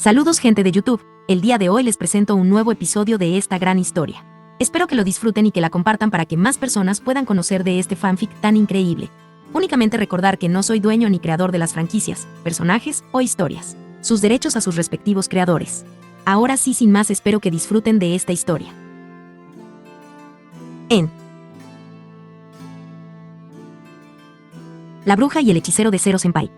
Saludos gente de YouTube, el día de hoy les presento un nuevo episodio de esta gran historia. Espero que lo disfruten y que la compartan para que más personas puedan conocer de este fanfic tan increíble. Únicamente recordar que no soy dueño ni creador de las franquicias, personajes o historias. Sus derechos a sus respectivos creadores. Ahora sí, sin más, espero que disfruten de esta historia. En La bruja y el hechicero de Zero Senpai.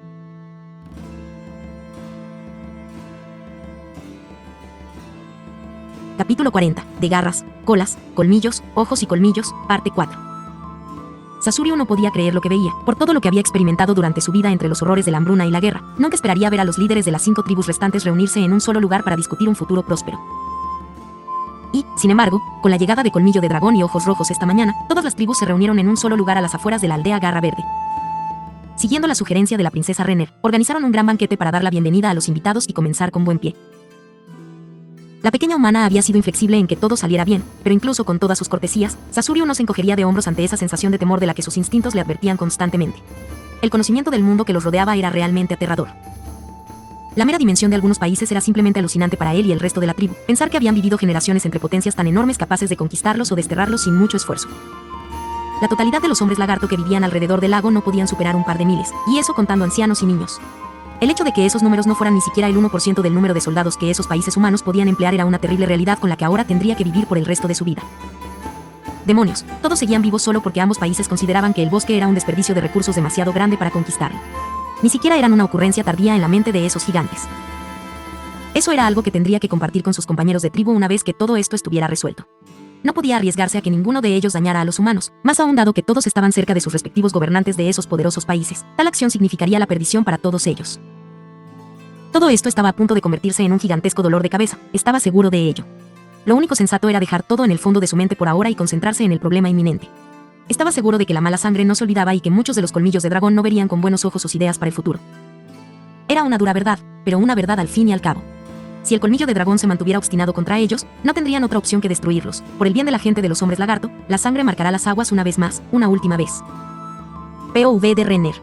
Capítulo 40, de garras, colas, colmillos, ojos y colmillos, parte 4. Sasurio no podía creer lo que veía, por todo lo que había experimentado durante su vida entre los horrores de la hambruna y la guerra. Nunca esperaría ver a los líderes de las 5 tribus restantes reunirse en un solo lugar para discutir un futuro próspero. Y, sin embargo, con la llegada de Colmillo de Dragón y Ojos Rojos esta mañana, todas las tribus se reunieron en un solo lugar a las afueras de la aldea Garra Verde. Siguiendo la sugerencia de la princesa Renner, organizaron un gran banquete para dar la bienvenida a los invitados y comenzar con buen pie. La pequeña humana había sido inflexible en que todo saliera bien, pero incluso con todas sus cortesías, Sasurio no se encogería de hombros ante esa sensación de temor de la que sus instintos le advertían constantemente. El conocimiento del mundo que los rodeaba era realmente aterrador. La mera dimensión de algunos países era simplemente alucinante para él y el resto de la tribu. Pensar que habían vivido generaciones entre potencias tan enormes capaces de conquistarlos o desterrarlos sin mucho esfuerzo. La totalidad de los hombres lagarto que vivían alrededor del lago no podían superar un par de miles, y eso contando ancianos y niños. El hecho de que esos números no fueran ni siquiera el 1% del número de soldados que esos países humanos podían emplear era una terrible realidad con la que ahora tendría que vivir por el resto de su vida. Demonios, todos seguían vivos solo porque ambos países consideraban que el bosque era un desperdicio de recursos demasiado grande para conquistarlo. Ni siquiera eran una ocurrencia tardía en la mente de esos gigantes. Eso era algo que tendría que compartir con sus compañeros de tribu una vez que todo esto estuviera resuelto. No podía arriesgarse a que ninguno de ellos dañara a los humanos, más aún dado que todos estaban cerca de sus respectivos gobernantes de esos poderosos países. Tal acción significaría la perdición para todos ellos. Todo esto estaba a punto de convertirse en un gigantesco dolor de cabeza, estaba seguro de ello. Lo único sensato era dejar todo en el fondo de su mente por ahora y concentrarse en el problema inminente. Estaba seguro de que la mala sangre no se olvidaba y que muchos de los colmillos de dragón no verían con buenos ojos sus ideas para el futuro. Era una dura verdad, pero una verdad al fin y al cabo. Si el colmillo de dragón se mantuviera obstinado contra ellos, no tendrían otra opción que destruirlos. Por el bien de la gente de los hombres lagarto, la sangre marcará las aguas una vez más, una última vez. POV de Renner.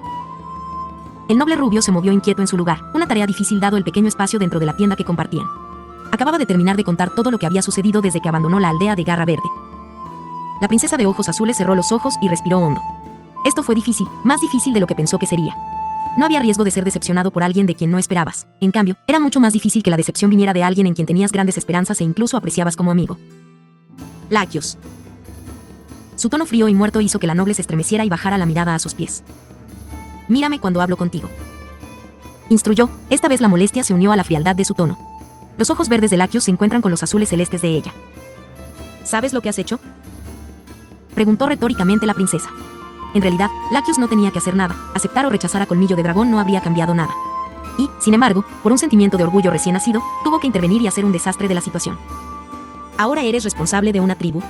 El noble rubio se movió inquieto en su lugar, una tarea difícil dado el pequeño espacio dentro de la tienda que compartían. Acababa de terminar de contar todo lo que había sucedido desde que abandonó la aldea de Garra Verde. La princesa de ojos azules cerró los ojos y respiró hondo. Esto fue difícil, más difícil de lo que pensó que sería. No había riesgo de ser decepcionado por alguien de quien no esperabas. En cambio, era mucho más difícil que la decepción viniera de alguien en quien tenías grandes esperanzas e incluso apreciabas como amigo. Laccius. Su tono frío y muerto hizo que la noble se estremeciera y bajara la mirada a sus pies. Mírame cuando hablo contigo. Instruyó, esta vez la molestia se unió a la frialdad de su tono. Los ojos verdes de Laccius se encuentran con los azules celestes de ella. ¿Sabes lo que has hecho?, preguntó retóricamente la princesa. En realidad, Laccius no tenía que hacer nada, aceptar o rechazar a Colmillo de Dragón no habría cambiado nada. Y, sin embargo, por un sentimiento de orgullo recién nacido, tuvo que intervenir y hacer un desastre de la situación. Ahora eres responsable de una tribu.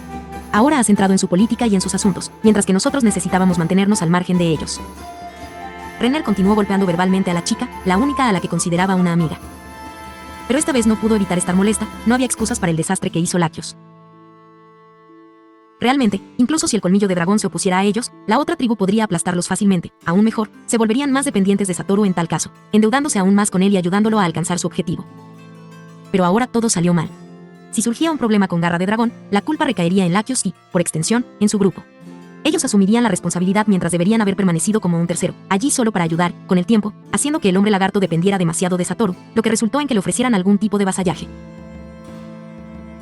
Ahora has entrado en su política y en sus asuntos, mientras que nosotros necesitábamos mantenernos al margen de ellos. Renner continuó golpeando verbalmente a la chica, la única a la que consideraba una amiga. Pero esta vez no pudo evitar estar molesta, no había excusas para el desastre que hizo Laccius. Realmente, incluso si el colmillo de dragón se opusiera a ellos, la otra tribu podría aplastarlos fácilmente. Aún mejor, se volverían más dependientes de Satoru en tal caso, endeudándose aún más con él y ayudándolo a alcanzar su objetivo. Pero ahora todo salió mal. Si surgía un problema con Garra de Dragón, la culpa recaería en Laccius y, por extensión, en su grupo. Ellos asumirían la responsabilidad mientras deberían haber permanecido como un tercero, allí solo para ayudar, con el tiempo, haciendo que el hombre lagarto dependiera demasiado de Satoru, lo que resultó en que le ofrecieran algún tipo de vasallaje.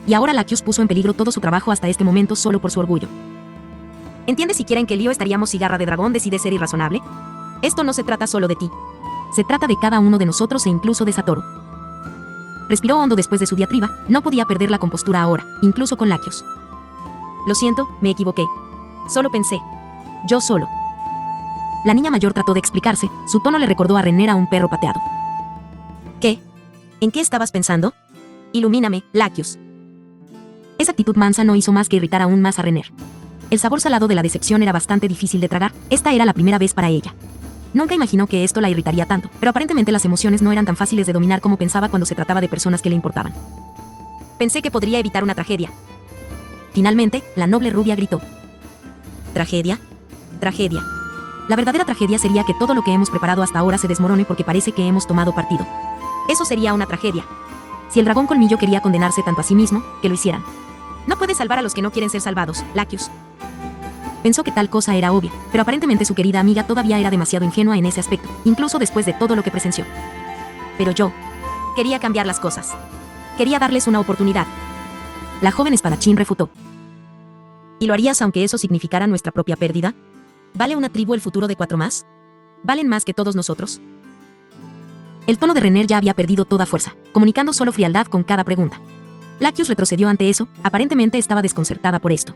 Y ahora Laccius puso en peligro todo su trabajo hasta este momento solo por su orgullo. ¿Entiendes siquiera en qué lío estaríamos si Garra de Dragón decide ser irrazonable? Esto no se trata solo de ti. Se trata de cada uno de nosotros e incluso de Satoru. Respiró hondo después de su diatriba, no podía perder la compostura ahora, incluso con Laccius. Lo siento, me equivoqué. Solo pensé. Yo solo. La niña mayor trató de explicarse, su tono le recordó a Renner a un perro pateado. ¿Qué? ¿En qué estabas pensando? Ilumíname, Laccius. Esa actitud mansa no hizo más que irritar aún más a Renner. El sabor salado de la decepción era bastante difícil de tragar, esta era la primera vez para ella. Nunca imaginó que esto la irritaría tanto, pero aparentemente las emociones no eran tan fáciles de dominar como pensaba cuando se trataba de personas que le importaban. Pensé que podría evitar una tragedia. Finalmente, la noble rubia gritó. ¿Tragedia? Tragedia. La verdadera tragedia sería que todo lo que hemos preparado hasta ahora se desmorone porque parece que hemos tomado partido. Eso sería una tragedia. Si el dragón colmillo quería condenarse tanto a sí mismo, que lo hicieran. No puede salvar a los que no quieren ser salvados, Laccius. Pensó que tal cosa era obvia, pero aparentemente su querida amiga todavía era demasiado ingenua en ese aspecto, incluso después de todo lo que presenció. Pero yo quería cambiar las cosas. Quería darles una oportunidad. La joven espadachín refutó. ¿Y lo harías aunque eso significara nuestra propia pérdida? ¿Vale una tribu el futuro de 4 más? ¿Valen más que todos nosotros? El tono de Renner ya había perdido toda fuerza, comunicando solo frialdad con cada pregunta. Laccius retrocedió ante eso, aparentemente estaba desconcertada por esto.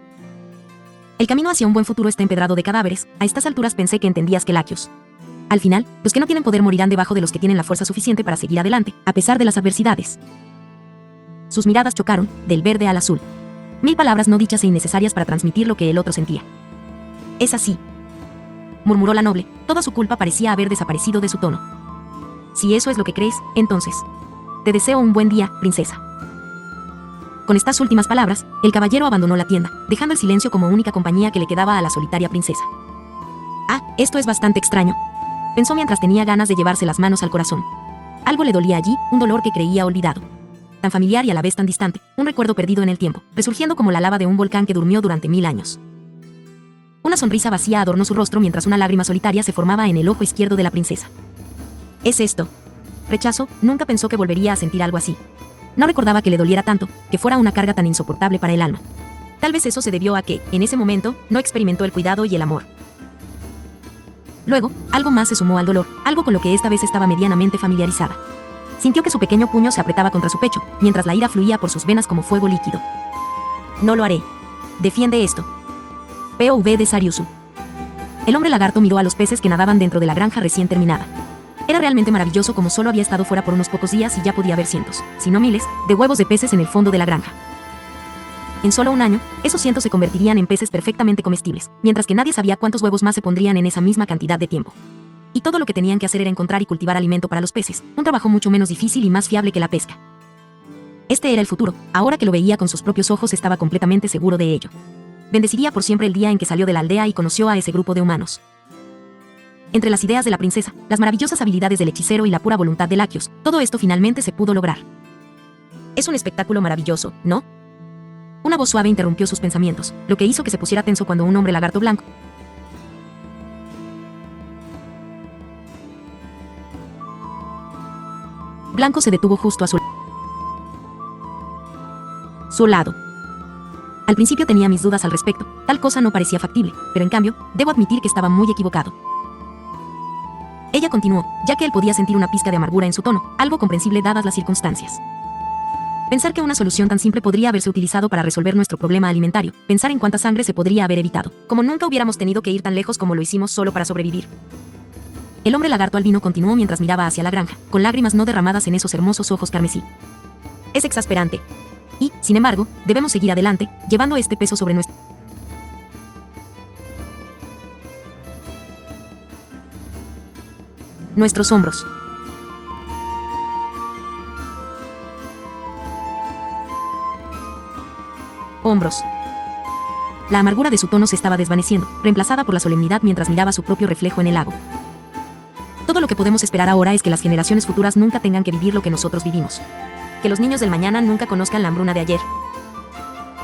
El camino hacia un buen futuro está empedrado de cadáveres, a estas alturas pensé que entendías que Laccius. Al final, los que no tienen poder morirán debajo de los que tienen la fuerza suficiente para seguir adelante, a pesar de las adversidades. Sus miradas chocaron, del verde al azul. 1000 palabras no dichas e innecesarias para transmitir lo que el otro sentía. Es así, murmuró la noble, toda su culpa parecía haber desaparecido de su tono. Si eso es lo que crees, entonces, te deseo un buen día, princesa. Con estas últimas palabras, el caballero abandonó la tienda, dejando el silencio como única compañía que le quedaba a la solitaria princesa. Ah, esto es bastante extraño, pensó mientras tenía ganas de llevarse las manos al corazón. Algo le dolía allí, un dolor que creía olvidado. Tan familiar y a la vez tan distante, un recuerdo perdido en el tiempo, resurgiendo como la lava de un volcán que durmió durante 1000 años. Una sonrisa vacía adornó su rostro mientras una lágrima solitaria se formaba en el ojo izquierdo de la princesa. ¿Es esto rechazo? Nunca pensó que volvería a sentir algo así. No recordaba que le doliera tanto, que fuera una carga tan insoportable para el alma. Tal vez eso se debió a que, en ese momento, no experimentó el cuidado y el amor. Luego, algo más se sumó al dolor, algo con lo que esta vez estaba medianamente familiarizada. Sintió que su pequeño puño se apretaba contra su pecho, mientras la ira fluía por sus venas como fuego líquido. No lo haré. Defiende esto. POV de Sariusu. El hombre lagarto miró a los peces que nadaban dentro de la granja recién terminada. Era realmente maravilloso como solo había estado fuera por unos pocos días y ya podía ver cientos, si no miles, de huevos de peces en el fondo de la granja. En solo un año, esos cientos se convertirían en peces perfectamente comestibles, mientras que nadie sabía cuántos huevos más se pondrían en esa misma cantidad de tiempo. Y todo lo que tenían que hacer era encontrar y cultivar alimento para los peces, un trabajo mucho menos difícil y más fiable que la pesca. Este era el futuro, ahora que lo veía con sus propios ojos estaba completamente seguro de ello. Bendeciría por siempre el día en que salió de la aldea y conoció a ese grupo de humanos. Entre las ideas de la princesa, las maravillosas habilidades del hechicero y la pura voluntad de Laccius, todo esto finalmente se pudo lograr. Es un espectáculo maravilloso, ¿no? Una voz suave interrumpió sus pensamientos, lo que hizo que se pusiera tenso cuando un hombre lagarto blanco se detuvo justo a su lado. Al principio tenía mis dudas al respecto, tal cosa no parecía factible, pero en cambio, debo admitir que estaba muy equivocado. Ella continuó, ya que él podía sentir una pizca de amargura en su tono, algo comprensible dadas las circunstancias. Pensar que una solución tan simple podría haberse utilizado para resolver nuestro problema alimentario, pensar en cuánta sangre se podría haber evitado, como nunca hubiéramos tenido que ir tan lejos como lo hicimos solo para sobrevivir. El hombre lagarto albino continuó mientras miraba hacia la granja, con lágrimas no derramadas en esos hermosos ojos carmesí. Es exasperante. Y, sin embargo, debemos seguir adelante, llevando este peso sobre nuestros hombros. Hombros. La amargura de su tono se estaba desvaneciendo, reemplazada por la solemnidad mientras miraba su propio reflejo en el lago. Todo lo que podemos esperar ahora es que las generaciones futuras nunca tengan que vivir lo que nosotros vivimos. Que los niños del mañana nunca conozcan la hambruna de ayer.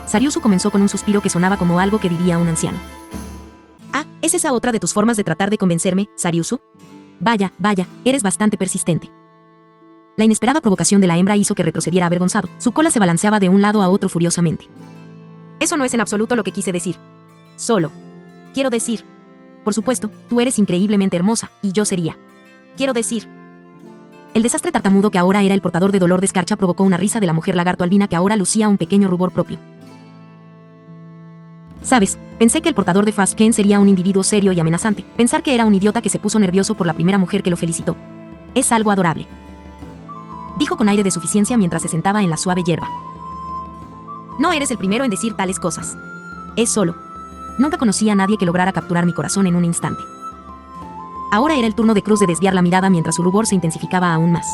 Sariusu comenzó con un suspiro que sonaba como algo que diría un anciano. Ah, ¿es esa otra de tus formas de tratar de convencerme, Sariusu? Vaya, vaya, eres bastante persistente. La inesperada provocación de la hembra hizo que retrocediera avergonzado. Su cola se balanceaba de un lado a otro furiosamente. Eso no es en absoluto lo que quise decir. Solo quiero decir, por supuesto, tú eres increíblemente hermosa, y yo sería. Quiero decir. El desastre tartamudo que ahora era el portador de dolor de escarcha provocó una risa de la mujer lagarto albina que ahora lucía un pequeño rubor propio. ¿Sabes? Pensé que el portador de Fastken sería un individuo serio y amenazante. Pensar que era un idiota que se puso nervioso por la primera mujer que lo felicitó. Es algo adorable. Dijo con aire de suficiencia mientras se sentaba en la suave hierba. No eres el primero en decir tales cosas. Es solo. Nunca conocí a nadie que lograra capturar mi corazón en un instante. Ahora era el turno de Cruz de desviar la mirada mientras su rubor se intensificaba aún más.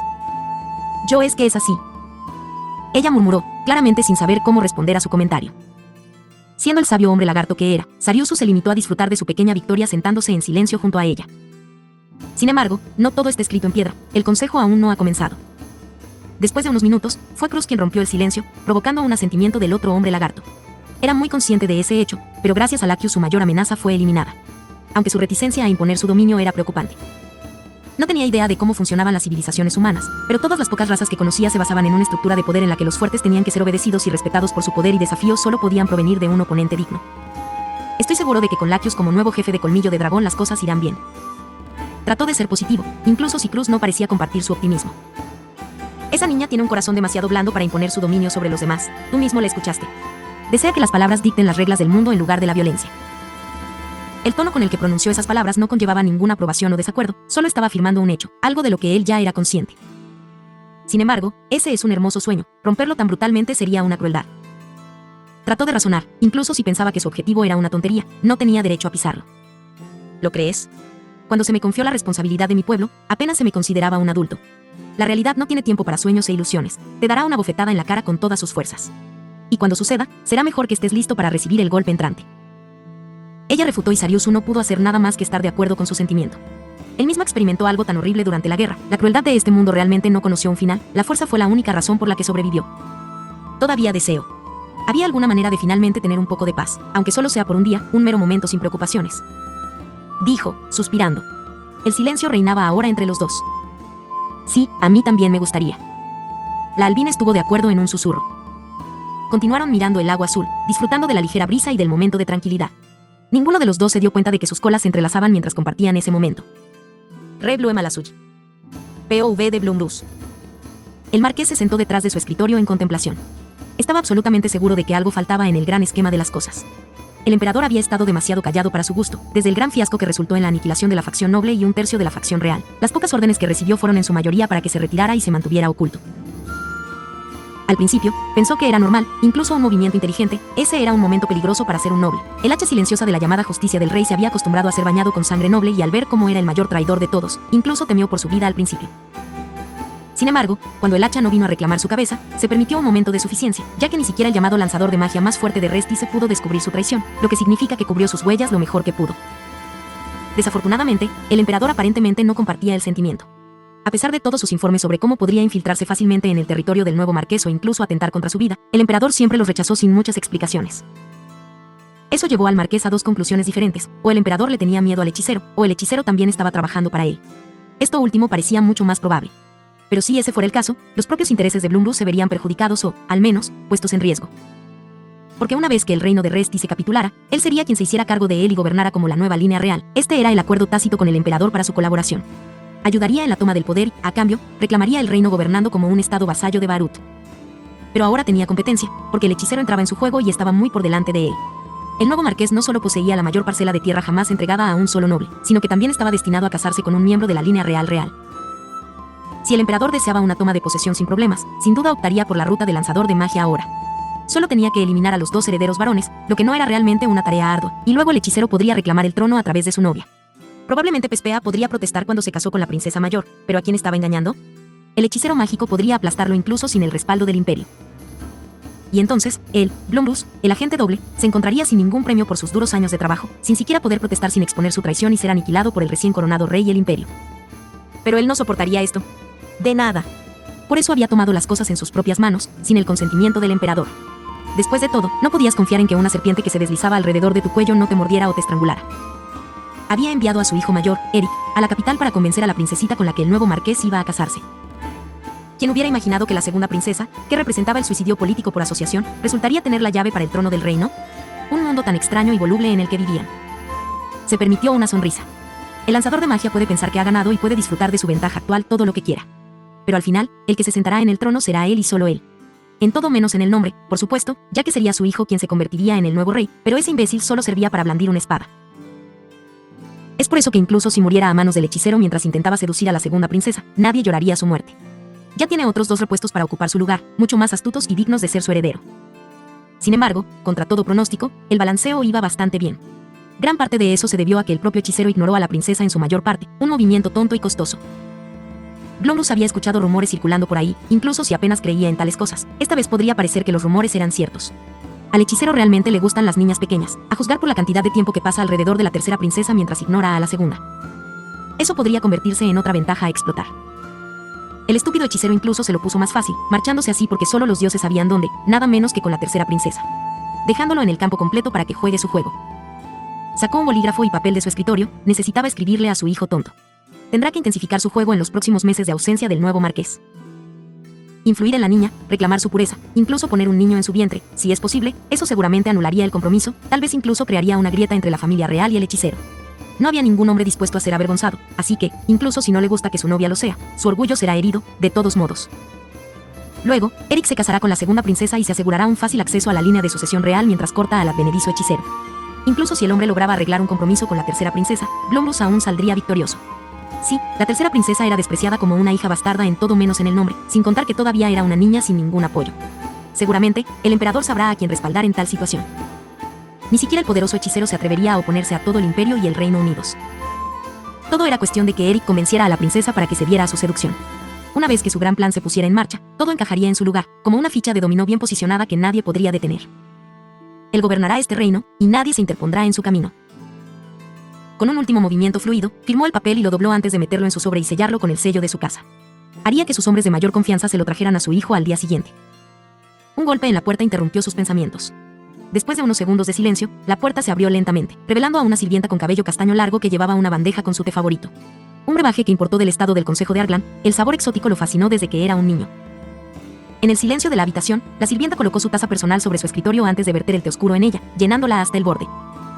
Yo es que es así. Ella murmuró, claramente sin saber cómo responder a su comentario. Siendo el sabio hombre lagarto que era, Sariusu se limitó a disfrutar de su pequeña victoria sentándose en silencio junto a ella. Sin embargo, no todo está escrito en piedra, el consejo aún no ha comenzado. Después de unos minutos, fue Cruz quien rompió el silencio, provocando un asentimiento del otro hombre lagarto. Era muy consciente de ese hecho, pero gracias a Lacus su mayor amenaza fue eliminada. Aunque su reticencia a imponer su dominio era preocupante. No tenía idea de cómo funcionaban las civilizaciones humanas, pero todas las pocas razas que conocía se basaban en una estructura de poder en la que los fuertes tenían que ser obedecidos y respetados por su poder y desafíos solo podían provenir de un oponente digno. Estoy seguro de que con Lacus como nuevo jefe de Colmillo de Dragón las cosas irán bien. Trató de ser positivo, incluso si Cruz no parecía compartir su optimismo. Esa niña tiene un corazón demasiado blando para imponer su dominio sobre los demás, tú mismo la escuchaste. Desea que las palabras dicten las reglas del mundo en lugar de la violencia. El tono con el que pronunció esas palabras no conllevaba ninguna aprobación o desacuerdo, solo estaba afirmando un hecho, algo de lo que él ya era consciente. Sin embargo, ese es un hermoso sueño, romperlo tan brutalmente sería una crueldad. Trató de razonar, incluso si pensaba que su objetivo era una tontería, no tenía derecho a pisarlo. ¿Lo crees? Cuando se me confió la responsabilidad de mi pueblo, apenas se me consideraba un adulto. La realidad no tiene tiempo para sueños e ilusiones, te dará una bofetada en la cara con todas sus fuerzas. Y cuando suceda, será mejor que estés listo para recibir el golpe entrante. Ella refutó y Sariusu no pudo hacer nada más que estar de acuerdo con su sentimiento. Él mismo experimentó algo tan horrible durante la guerra, la crueldad de este mundo realmente no conoció un final, la fuerza fue la única razón por la que sobrevivió. Todavía deseo. Había alguna manera de finalmente tener un poco de paz, aunque solo sea por un día, un mero momento sin preocupaciones. Dijo, suspirando. El silencio reinaba ahora entre los dos. Sí, a mí también me gustaría. La albina estuvo de acuerdo en un susurro. Continuaron mirando el agua azul, disfrutando de la ligera brisa y del momento de tranquilidad. Ninguno de los dos se dio cuenta de que sus colas se entrelazaban mientras compartían ese momento. Re Blue Malasuy. POV de Blumrus. El marqués se sentó detrás de su escritorio en contemplación. Estaba absolutamente seguro de que algo faltaba en el gran esquema de las cosas. El emperador había estado demasiado callado para su gusto, desde el gran fiasco que resultó en la aniquilación de la facción noble y un tercio de la facción real. Las pocas órdenes que recibió fueron en su mayoría para que se retirara y se mantuviera oculto. Al principio, pensó que era normal, incluso un movimiento inteligente, ese era un momento peligroso para ser un noble. El hacha silenciosa de la llamada justicia del rey se había acostumbrado a ser bañado con sangre noble y al ver cómo era el mayor traidor de todos, incluso temió por su vida al principio. Sin embargo, cuando el hacha no vino a reclamar su cabeza, se permitió un momento de suficiencia, ya que ni siquiera el llamado lanzador de magia más fuerte de Resti se pudo descubrir su traición, lo que significa que cubrió sus huellas lo mejor que pudo. Desafortunadamente, el emperador aparentemente no compartía el sentimiento. A pesar de todos sus informes sobre cómo podría infiltrarse fácilmente en el territorio del nuevo marqués o incluso atentar contra su vida, el emperador siempre los rechazó sin muchas explicaciones. Eso llevó al marqués a dos conclusiones diferentes, o el emperador le tenía miedo al hechicero, o el hechicero también estaba trabajando para él. Esto último parecía mucho más probable. Pero si ese fuera el caso, los propios intereses de Blumrus se verían perjudicados o, al menos, puestos en riesgo. Porque una vez que el reino de Resti se capitulara, él sería quien se hiciera cargo de él y gobernara como la nueva línea real. Este era el acuerdo tácito con el emperador para su colaboración. Ayudaría en la toma del poder y, a cambio, reclamaría el reino gobernando como un estado vasallo de Barut. Pero ahora tenía competencia, porque el hechicero entraba en su juego y estaba muy por delante de él. El nuevo marqués no solo poseía la mayor parcela de tierra jamás entregada a un solo noble, sino que también estaba destinado a casarse con un miembro de la línea real. Si el emperador deseaba una toma de posesión sin problemas, sin duda optaría por la ruta del lanzador de magia ahora. Solo tenía que eliminar a los dos herederos varones, lo que no era realmente una tarea ardua, y luego el hechicero podría reclamar el trono a través de su novia. Probablemente Pespea podría protestar cuando se casó con la princesa mayor, pero ¿a quién estaba engañando? El hechicero mágico podría aplastarlo incluso sin el respaldo del imperio. Y entonces, él, Blumrus, el agente doble, se encontraría sin ningún premio por sus duros años de trabajo, sin siquiera poder protestar sin exponer su traición y ser aniquilado por el recién coronado rey y el imperio. Pero él no soportaría esto. De nada. Por eso había tomado las cosas en sus propias manos, sin el consentimiento del emperador. Después de todo, no podías confiar en que una serpiente que se deslizaba alrededor de tu cuello no te mordiera o te estrangulara. Había enviado a su hijo mayor, Eric, a la capital para convencer a la princesita con la que el nuevo marqués iba a casarse. ¿Quién hubiera imaginado que la segunda princesa, que representaba el suicidio político por asociación, resultaría tener la llave para el trono del reino? Un mundo tan extraño y voluble en el que vivían. Se permitió una sonrisa. El lanzador de magia puede pensar que ha ganado y puede disfrutar de su ventaja actual todo lo que quiera. Pero al final, el que se sentará en el trono será él y solo él. En todo menos en el nombre, por supuesto, ya que sería su hijo quien se convertiría en el nuevo rey, pero ese imbécil solo servía para blandir una espada. Es por eso que incluso si muriera a manos del hechicero mientras intentaba seducir a la segunda princesa, nadie lloraría su muerte. Ya tiene otros dos repuestos para ocupar su lugar, mucho más astutos y dignos de ser su heredero. Sin embargo, contra todo pronóstico, el balanceo iba bastante bien. Gran parte de eso se debió a que el propio hechicero ignoró a la princesa en su mayor parte, un movimiento tonto y costoso. Blumrus había escuchado rumores circulando por ahí, incluso si apenas creía en tales cosas. Esta vez podría parecer que los rumores eran ciertos. Al hechicero realmente le gustan las niñas pequeñas, a juzgar por la cantidad de tiempo que pasa alrededor de la tercera princesa mientras ignora a la segunda. Eso podría convertirse en otra ventaja a explotar. El estúpido hechicero incluso se lo puso más fácil, marchándose así porque solo los dioses sabían dónde, nada menos que con la tercera princesa, dejándolo en el campo completo para que juegue su juego. Sacó un bolígrafo y papel de su escritorio, necesitaba escribirle a su hijo tonto. Tendrá que intensificar su juego en los próximos meses de ausencia del nuevo marqués. Influir en la niña, reclamar su pureza, incluso poner un niño en su vientre, si es posible, eso seguramente anularía el compromiso, tal vez incluso crearía una grieta entre la familia real y el hechicero. No había ningún hombre dispuesto a ser avergonzado, así que, incluso si no le gusta que su novia lo sea, su orgullo será herido, de todos modos. Luego, Eric se casará con la segunda princesa y se asegurará un fácil acceso a la línea de sucesión real mientras corta al advenedizo hechicero. Incluso si el hombre lograba arreglar un compromiso con la tercera princesa, Blumrus aún saldría victorioso. Sí, la tercera princesa era despreciada como una hija bastarda en todo menos en el nombre, sin contar que todavía era una niña sin ningún apoyo. Seguramente, el emperador sabrá a quién respaldar en tal situación. Ni siquiera el poderoso hechicero se atrevería a oponerse a todo el imperio y el Reino Unidos. Todo era cuestión de que Eric convenciera a la princesa para que se diera a su seducción. Una vez que su gran plan se pusiera en marcha, todo encajaría en su lugar, como una ficha de dominó bien posicionada que nadie podría detener. Él gobernará este reino, y nadie se interpondrá en su camino. Con un último movimiento fluido, firmó el papel y lo dobló antes de meterlo en su sobre y sellarlo con el sello de su casa. Haría que sus hombres de mayor confianza se lo trajeran a su hijo al día siguiente. Un golpe en la puerta interrumpió sus pensamientos. Después de unos segundos de silencio, la puerta se abrió lentamente, revelando a una sirvienta con cabello castaño largo que llevaba una bandeja con su té favorito. Un brebaje que importó del estado del Consejo de Arglan, el sabor exótico lo fascinó desde que era un niño. En el silencio de la habitación, la sirvienta colocó su taza personal sobre su escritorio antes de verter el té oscuro en ella, llenándola hasta el borde.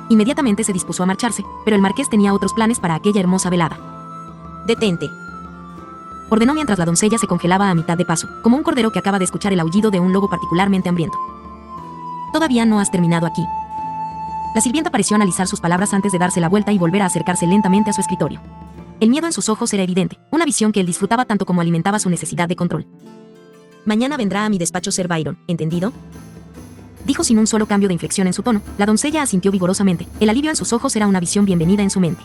Inmediatamente se dispuso a marcharse, pero el marqués tenía otros planes para aquella hermosa velada. «Detente», ordenó mientras la doncella se congelaba a mitad de paso, como un cordero que acaba de escuchar el aullido de un lobo particularmente hambriento. «Todavía no has terminado aquí». La sirvienta pareció analizar sus palabras antes de darse la vuelta y volver a acercarse lentamente a su escritorio. El miedo en sus ojos era evidente, una visión que él disfrutaba tanto como alimentaba su necesidad de control. «Mañana vendrá a mi despacho Sir Byron, ¿entendido?», dijo sin un solo cambio de inflexión en su tono. La doncella asintió vigorosamente. El alivio en sus ojos era una visión bienvenida en su mente.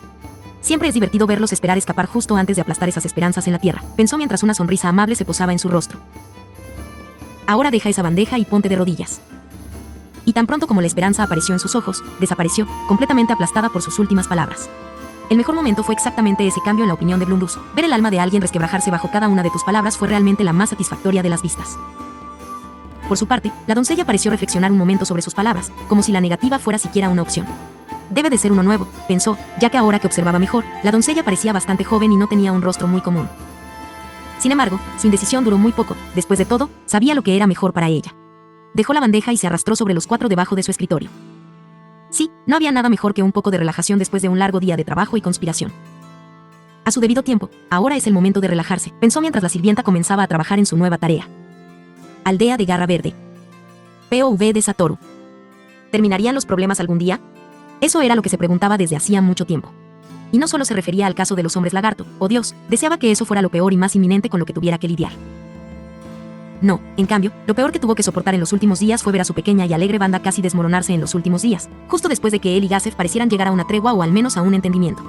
Siempre es divertido verlos esperar escapar justo antes de aplastar esas esperanzas en la tierra, pensó mientras una sonrisa amable se posaba en su rostro. Ahora deja esa bandeja y ponte de rodillas. Y tan pronto como la esperanza apareció en sus ojos, desapareció, completamente aplastada por sus últimas palabras. El mejor momento fue exactamente ese cambio en la opinión de Blumrus. Ver el alma de alguien resquebrajarse bajo cada una de tus palabras fue realmente la más satisfactoria de las vistas. Por su parte, la doncella pareció reflexionar un momento sobre sus palabras, como si la negativa fuera siquiera una opción. Debe de ser uno nuevo, pensó, ya que ahora que observaba mejor, la doncella parecía bastante joven y no tenía un rostro muy común. Sin embargo, su indecisión duró muy poco. Después de todo, sabía lo que era mejor para ella. Dejó la bandeja y se arrastró sobre los 4 debajo de su escritorio. Sí, no había nada mejor que un poco de relajación después de un largo día de trabajo y conspiración. A su debido tiempo, ahora es el momento de relajarse, pensó mientras la sirvienta comenzaba a trabajar en su nueva tarea. Aldea de Garra Verde. POV de Satoru. ¿Terminarían los problemas algún día? Eso era lo que se preguntaba desde hacía mucho tiempo. Y no solo se refería al caso de los hombres lagarto, oh Dios, deseaba que eso fuera lo peor y más inminente con lo que tuviera que lidiar. No, en cambio, lo peor que tuvo que soportar en los últimos días fue ver a su pequeña y alegre banda casi desmoronarse en los últimos días, justo después de que él y Gazef parecieran llegar a una tregua o al menos a un entendimiento.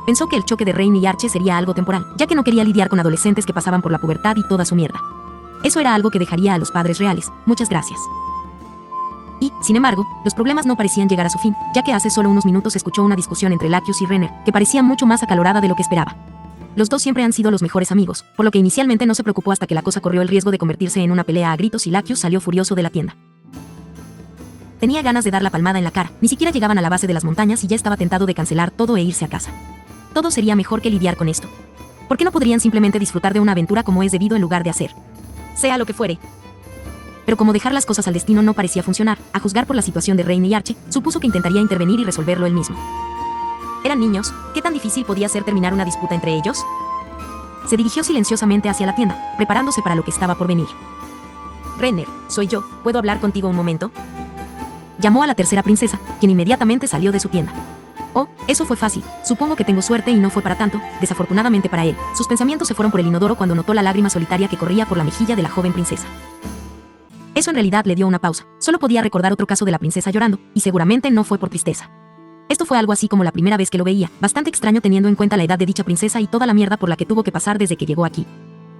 Pensó que el choque de Rain y Arche sería algo temporal, ya que no quería lidiar con adolescentes que pasaban por la pubertad y toda su mierda. Eso era algo que dejaría a los padres reales. Muchas gracias. Y, sin embargo, los problemas no parecían llegar a su fin, ya que hace solo unos minutos escuchó una discusión entre Lacus y Renner, que parecía mucho más acalorada de lo que esperaba. Los dos siempre han sido los mejores amigos, por lo que inicialmente no se preocupó hasta que la cosa corrió el riesgo de convertirse en una pelea a gritos y Lacus salió furioso de la tienda. Tenía ganas de dar la palmada en la cara, ni siquiera llegaban a la base de las montañas y ya estaba tentado de cancelar todo e irse a casa. Todo sería mejor que lidiar con esto. ¿Por qué no podrían simplemente disfrutar de una aventura como es debido en lugar de hacer? Sea lo que fuere. Pero como dejar las cosas al destino no parecía funcionar, a juzgar por la situación de Rain y Arche, supuso que intentaría intervenir y resolverlo él mismo. ¿Eran niños? ¿Qué tan difícil podía ser terminar una disputa entre ellos? Se dirigió silenciosamente hacia la tienda, preparándose para lo que estaba por venir. Renner, soy yo, ¿puedo hablar contigo un momento? Llamó a la tercera princesa, quien inmediatamente salió de su tienda. Oh, eso fue fácil. Supongo que tengo suerte y no fue para tanto, desafortunadamente para él. Sus pensamientos se fueron por el inodoro cuando notó la lágrima solitaria que corría por la mejilla de la joven princesa. Eso en realidad le dio una pausa. Solo podía recordar otro caso de la princesa llorando, y seguramente no fue por tristeza. Esto fue algo así como la primera vez que lo veía, bastante extraño teniendo en cuenta la edad de dicha princesa y toda la mierda por la que tuvo que pasar desde que llegó aquí.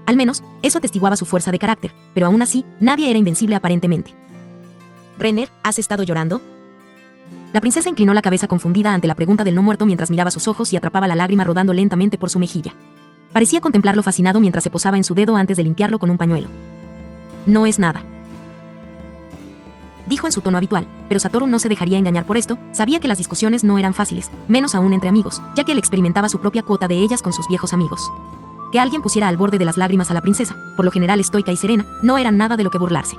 Al menos, eso atestiguaba su fuerza de carácter, pero aún así, nadie era invencible aparentemente. Renner, ¿has estado llorando? La princesa inclinó la cabeza confundida ante la pregunta del no muerto mientras miraba sus ojos y atrapaba la lágrima rodando lentamente por su mejilla. Parecía contemplarlo fascinado mientras se posaba en su dedo antes de limpiarlo con un pañuelo. No es nada, dijo en su tono habitual, pero Satoru no se dejaría engañar por esto. Sabía que las discusiones no eran fáciles, menos aún entre amigos, ya que él experimentaba su propia cuota de ellas con sus viejos amigos. Que alguien pusiera al borde de las lágrimas a la princesa, por lo general estoica y serena, no era nada de lo que burlarse.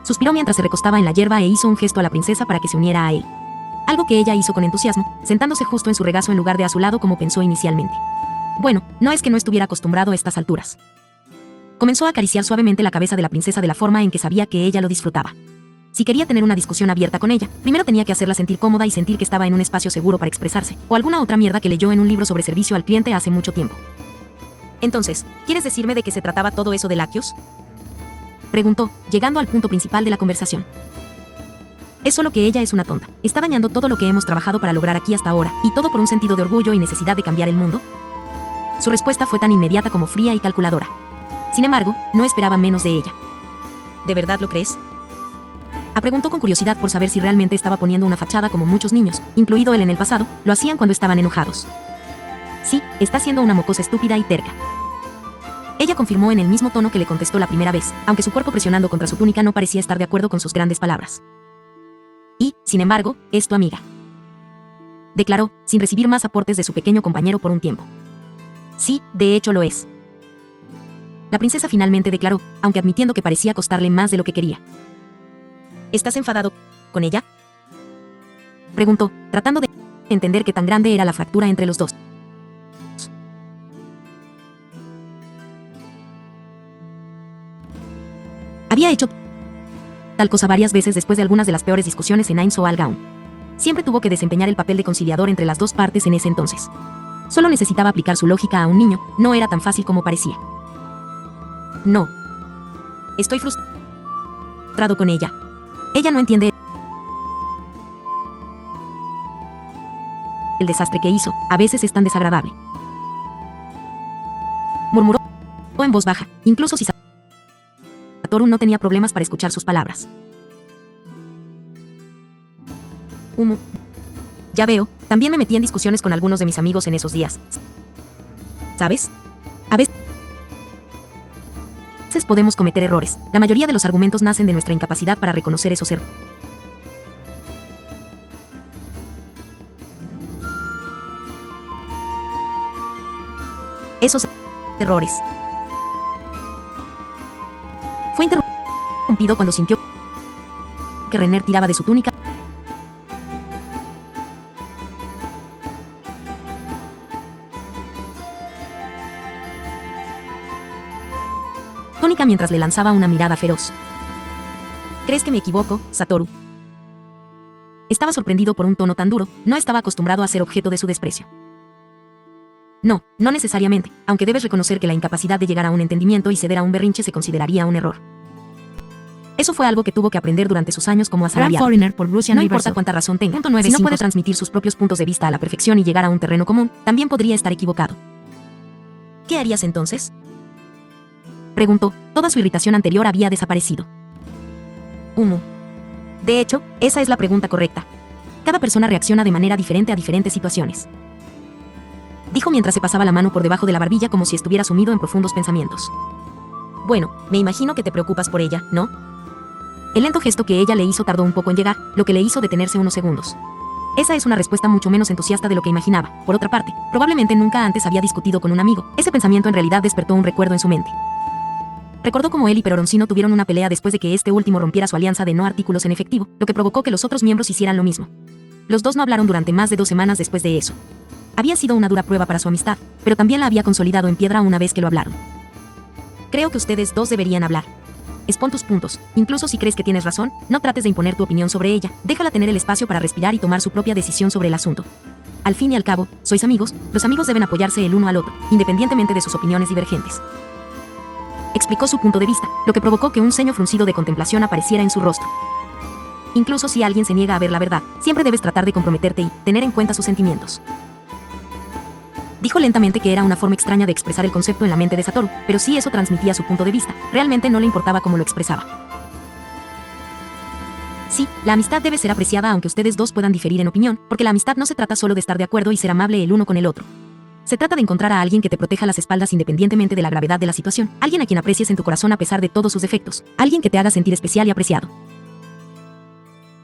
Suspiró mientras se recostaba en la hierba e hizo un gesto a la princesa para que se uniera a él. Algo que ella hizo con entusiasmo, sentándose justo en su regazo en lugar de a su lado como pensó inicialmente. Bueno, no es que no estuviera acostumbrado a estas alturas. Comenzó a acariciar suavemente la cabeza de la princesa de la forma en que sabía que ella lo disfrutaba. Si quería tener una discusión abierta con ella, primero tenía que hacerla sentir cómoda y sentir que estaba en un espacio seguro para expresarse, o alguna otra mierda que leyó en un libro sobre servicio al cliente hace mucho tiempo. Entonces, ¿quieres decirme de qué se trataba todo eso de Lactius?, preguntó, llegando al punto principal de la conversación. Es solo que ella es una tonta. Está dañando todo lo que hemos trabajado para lograr aquí hasta ahora, y todo por un sentido de orgullo y necesidad de cambiar el mundo. Su respuesta fue tan inmediata como fría y calculadora. Sin embargo, no esperaba menos de ella. ¿De verdad lo crees?, preguntó con curiosidad por saber si realmente estaba poniendo una fachada como muchos niños, incluido él en el pasado, lo hacían cuando estaban enojados. Sí, está siendo una mocosa estúpida y terca. Ella confirmó en el mismo tono que le contestó la primera vez, aunque su cuerpo presionando contra su túnica no parecía estar de acuerdo con sus grandes palabras. Y, sin embargo, es tu amiga, declaró, sin recibir más aportes de su pequeño compañero por un tiempo. Sí, de hecho lo es. La princesa finalmente declaró, aunque admitiendo que parecía costarle más de lo que quería. ¿Estás enfadado con ella?, preguntó, tratando de entender qué tan grande era la fractura entre los dos. Había hecho tal cosa varias veces después de algunas de las peores discusiones en Ainz o Algaon. Siempre tuvo que desempeñar el papel de conciliador entre las dos partes en ese entonces. Solo necesitaba aplicar su lógica a un niño, no era tan fácil como parecía. No. Estoy frustrado con ella. Ella no entiende el desastre que hizo, a veces es tan desagradable. Murmuró en voz baja, incluso si Satoru no tenía problemas para escuchar sus palabras. Ya veo, también me metí en discusiones con algunos de mis amigos en esos días. ¿Sabes? A veces podemos cometer errores. La mayoría de los argumentos nacen de nuestra incapacidad para reconocer esos errores. Fue interrumpido cuando sintió que Renner tiraba de su túnica mientras le lanzaba una mirada feroz. ¿Crees que me equivoco, Satoru?, estaba sorprendido por un tono tan duro, no estaba acostumbrado a ser objeto de su desprecio. No, no necesariamente, aunque debes reconocer que la incapacidad de llegar a un entendimiento y ceder a un berrinche se consideraría un error. Eso fue algo que tuvo que aprender durante sus años como asalariado. No importa cuánta razón tenga, si no puede transmitir sus propios puntos de vista a la perfección y llegar a un terreno común, también podría estar equivocado. ¿Qué harías entonces?, preguntó, toda su irritación anterior había desaparecido. De hecho, esa es la pregunta correcta. Cada persona reacciona de manera diferente a diferentes situaciones, dijo mientras se pasaba la mano por debajo de la barbilla como si estuviera sumido en profundos pensamientos. Bueno, me imagino que te preocupas por ella, ¿no? El lento gesto que ella le hizo tardó un poco en llegar, lo que le hizo detenerse unos segundos. Esa es una respuesta mucho menos entusiasta de lo que imaginaba. Por otra parte, probablemente nunca antes había discutido con un amigo. Ese pensamiento en realidad despertó un recuerdo en su mente. Recordó cómo él y Peroroncino tuvieron una pelea después de que este último rompiera su alianza de no artículos en efectivo, lo que provocó que los otros miembros hicieran lo mismo. Los dos no hablaron durante más de 2 semanas después de eso. Había sido una dura prueba para su amistad, pero también la había consolidado en piedra una vez que lo hablaron. Creo que ustedes dos deberían hablar. Expon tus puntos, incluso si crees que tienes razón, no trates de imponer tu opinión sobre ella, déjala tener el espacio para respirar y tomar su propia decisión sobre el asunto. Al fin y al cabo, sois amigos, los amigos deben apoyarse el uno al otro, independientemente de sus opiniones divergentes. Explicó su punto de vista, lo que provocó que un ceño fruncido de contemplación apareciera en su rostro. Incluso si alguien se niega a ver la verdad, siempre debes tratar de comprometerte y tener en cuenta sus sentimientos. Dijo lentamente que era una forma extraña de expresar el concepto en la mente de Satoru, pero si eso transmitía su punto de vista, realmente no le importaba cómo lo expresaba. Sí, la amistad debe ser apreciada aunque ustedes dos puedan diferir en opinión, porque la amistad no se trata solo de estar de acuerdo y ser amable el uno con el otro. Se trata de encontrar a alguien que te proteja las espaldas independientemente de la gravedad de la situación, alguien a quien aprecies en tu corazón a pesar de todos sus defectos, alguien que te haga sentir especial y apreciado.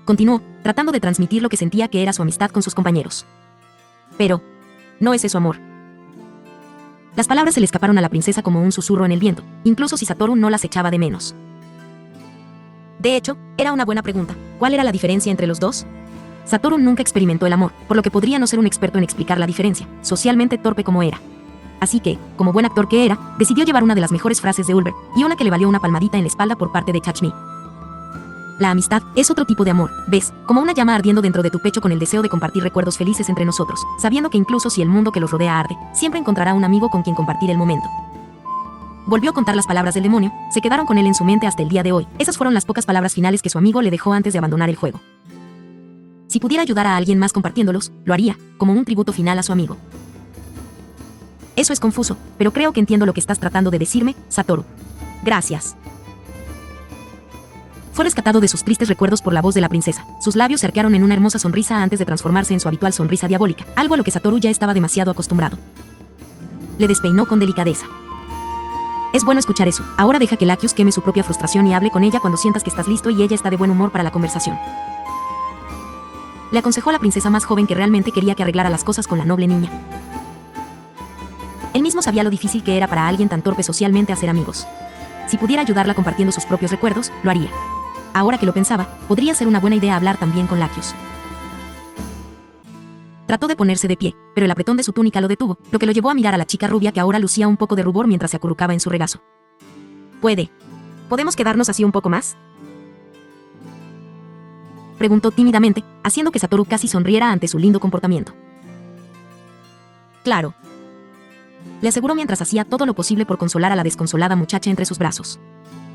Continuó, tratando de transmitir lo que sentía que era su amistad con sus compañeros. Pero, no es eso amor. Las palabras se le escaparon a la princesa como un susurro en el viento, incluso si Satoru no las echaba de menos. De hecho, era una buena pregunta. ¿Cuál era la diferencia entre los dos? Satoru nunca experimentó el amor, por lo que podría no ser un experto en explicar la diferencia, socialmente torpe como era. Así que, como buen actor que era, decidió llevar una de las mejores frases de Ulver, y una que le valió una palmadita en la espalda por parte de Chachmi. La amistad es otro tipo de amor, ¿ves? Como una llama ardiendo dentro de tu pecho con el deseo de compartir recuerdos felices entre nosotros, sabiendo que incluso si el mundo que los rodea arde, siempre encontrará un amigo con quien compartir el momento. Volvió a contar las palabras del demonio, se quedaron con él en su mente hasta el día de hoy. Esas fueron las pocas palabras finales que su amigo le dejó antes de abandonar el juego. Si pudiera ayudar a alguien más compartiéndolos, lo haría, como un tributo final a su amigo. Eso es confuso, pero creo que entiendo lo que estás tratando de decirme, Satoru. Gracias. Fue rescatado de sus tristes recuerdos por la voz de la princesa. Sus labios se arquearon en una hermosa sonrisa antes de transformarse en su habitual sonrisa diabólica, algo a lo que Satoru ya estaba demasiado acostumbrado. Le despeinó con delicadeza. Es bueno escuchar eso. Ahora deja que Lacus queme su propia frustración y hable con ella cuando sientas que estás listo y ella está de buen humor para la conversación. Le aconsejó a la princesa más joven que realmente quería que arreglara las cosas con la noble niña. Él mismo sabía lo difícil que era para alguien tan torpe socialmente hacer amigos. Si pudiera ayudarla compartiendo sus propios recuerdos, lo haría. Ahora que lo pensaba, podría ser una buena idea hablar también con Lacus. Trató de ponerse de pie, pero el apretón de su túnica lo detuvo, lo que lo llevó a mirar a la chica rubia que ahora lucía un poco de rubor mientras se acurrucaba en su regazo. ¿Podemos quedarnos así un poco más?, preguntó tímidamente, haciendo que Satoru casi sonriera ante su lindo comportamiento. Claro, le aseguró mientras hacía todo lo posible por consolar a la desconsolada muchacha entre sus brazos.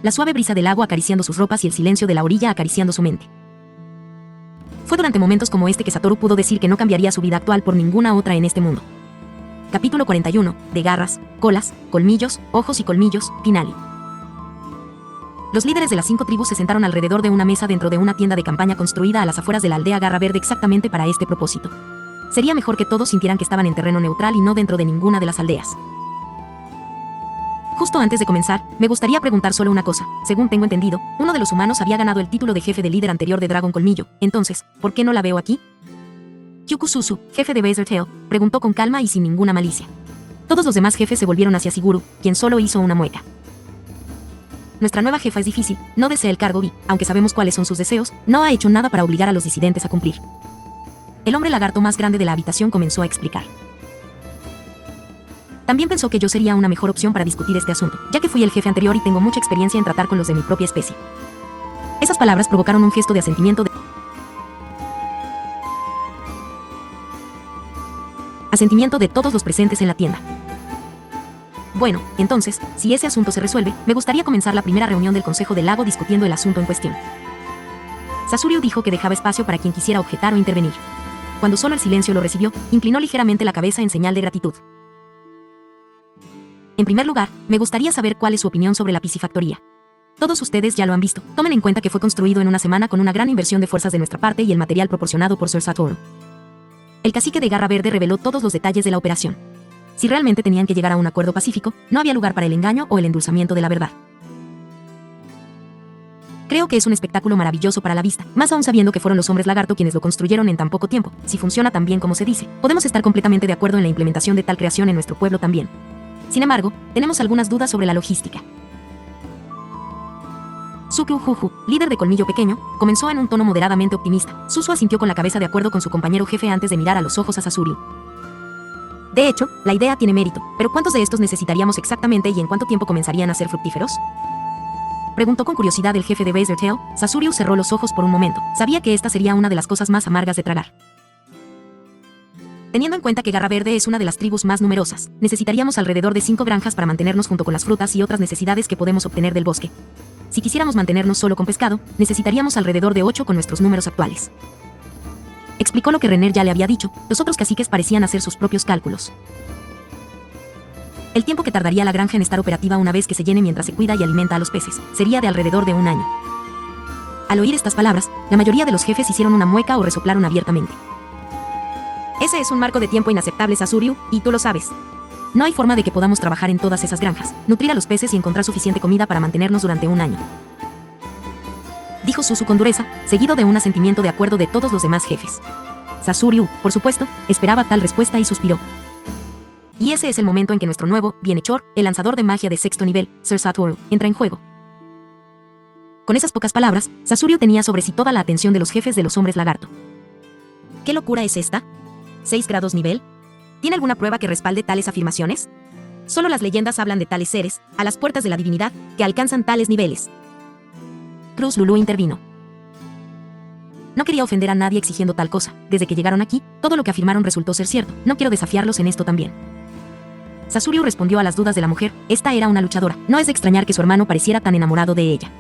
La suave brisa del agua acariciando sus ropas y el silencio de la orilla acariciando su mente. Fue durante momentos como este que Satoru pudo decir que no cambiaría su vida actual por ninguna otra en este mundo. Capítulo 41, de garras, colas, colmillos, ojos y colmillos, finale. Los líderes de las 5 tribus se sentaron alrededor de una mesa dentro de una tienda de campaña construida a las afueras de la aldea Garra Verde exactamente para este propósito. Sería mejor que todos sintieran que estaban en terreno neutral y no dentro de ninguna de las aldeas. Justo antes de comenzar, me gustaría preguntar solo una cosa. Según tengo entendido, uno de los humanos había ganado el título de jefe de líder anterior de Dragon Colmillo. Entonces, ¿por qué no la veo aquí? Kyuku Suzu, jefe de Razor Tail, preguntó con calma y sin ninguna malicia. Todos los demás jefes se volvieron hacia Siguru, quien solo hizo una mueca. Nuestra nueva jefa es difícil, no desea el cargo y, aunque sabemos cuáles son sus deseos, no ha hecho nada para obligar a los disidentes a cumplir. El hombre lagarto más grande de la habitación comenzó a explicar. También pensó que yo sería una mejor opción para discutir este asunto, ya que fui el jefe anterior y tengo mucha experiencia en tratar con los de mi propia especie. Esas palabras provocaron un gesto de asentimiento de todos los presentes en la tienda. Bueno, entonces, si ese asunto se resuelve, me gustaría comenzar la primera reunión del Consejo del Lago discutiendo el asunto en cuestión. Sasoriu dijo que dejaba espacio para quien quisiera objetar o intervenir. Cuando solo el silencio lo recibió, inclinó ligeramente la cabeza en señal de gratitud. En primer lugar, me gustaría saber cuál es su opinión sobre la piscifactoría. Todos ustedes ya lo han visto. Tomen en cuenta que fue construido en una semana con una gran inversión de fuerzas de nuestra parte y el material proporcionado por Sir Satoru. El cacique de Garra Verde reveló todos los detalles de la operación. Si realmente tenían que llegar a un acuerdo pacífico, no había lugar para el engaño o el endulzamiento de la verdad. Creo que es un espectáculo maravilloso para la vista, más aún sabiendo que fueron los hombres lagarto quienes lo construyeron en tan poco tiempo. Si funciona tan bien como se dice, podemos estar completamente de acuerdo en la implementación de tal creación en nuestro pueblo también. Sin embargo, tenemos algunas dudas sobre la logística. Suku Juju, líder de Colmillo Pequeño, comenzó en un tono moderadamente optimista. Suzu asintió con la cabeza de acuerdo con su compañero jefe antes de mirar a los ojos a Sasoriu. De hecho, la idea tiene mérito, pero ¿cuántos de estos necesitaríamos exactamente y en cuánto tiempo comenzarían a ser fructíferos?, preguntó con curiosidad el jefe de Razor Tail. Sasoriu cerró los ojos por un momento. Sabía que esta sería una de las cosas más amargas de tragar. Teniendo en cuenta que Garra Verde es una de las tribus más numerosas, necesitaríamos alrededor de 5 granjas para mantenernos junto con las frutas y otras necesidades que podemos obtener del bosque. Si quisiéramos mantenernos solo con pescado, necesitaríamos alrededor de 8 con nuestros números actuales. Explicó lo que Renner ya le había dicho. Los otros caciques parecían hacer sus propios cálculos. El tiempo que tardaría la granja en estar operativa una vez que se llene mientras se cuida y alimenta a los peces, sería de alrededor de 1 año. Al oír estas palabras, la mayoría de los jefes hicieron una mueca o resoplaron abiertamente. Ese es un marco de tiempo inaceptable, Sasuryu, y tú lo sabes. No hay forma de que podamos trabajar en todas esas granjas, nutrir a los peces y encontrar suficiente comida para mantenernos durante un año. Dijo Susu con dureza, seguido de un asentimiento de acuerdo de todos los demás jefes. Sasuryu, por supuesto, esperaba tal respuesta y suspiró. Y ese es el momento en que nuestro nuevo bienhechor, el lanzador de magia de sexto nivel, Sir Satoru, entra en juego. Con esas pocas palabras, Sasuryu tenía sobre sí toda la atención de los jefes de los hombres lagarto. ¿Qué locura es esta? ¿6 grados nivel? ¿Tiene alguna prueba que respalde tales afirmaciones? Solo las leyendas hablan de tales seres, a las puertas de la divinidad, que alcanzan tales niveles. Cruz Lulu intervino. No quería ofender a nadie exigiendo tal cosa. Desde que llegaron aquí, todo lo que afirmaron resultó ser cierto. No quiero desafiarlos en esto también. Sasuryu respondió a las dudas de la mujer. Esta era una luchadora. No es de extrañar que su hermano pareciera tan enamorado de ella.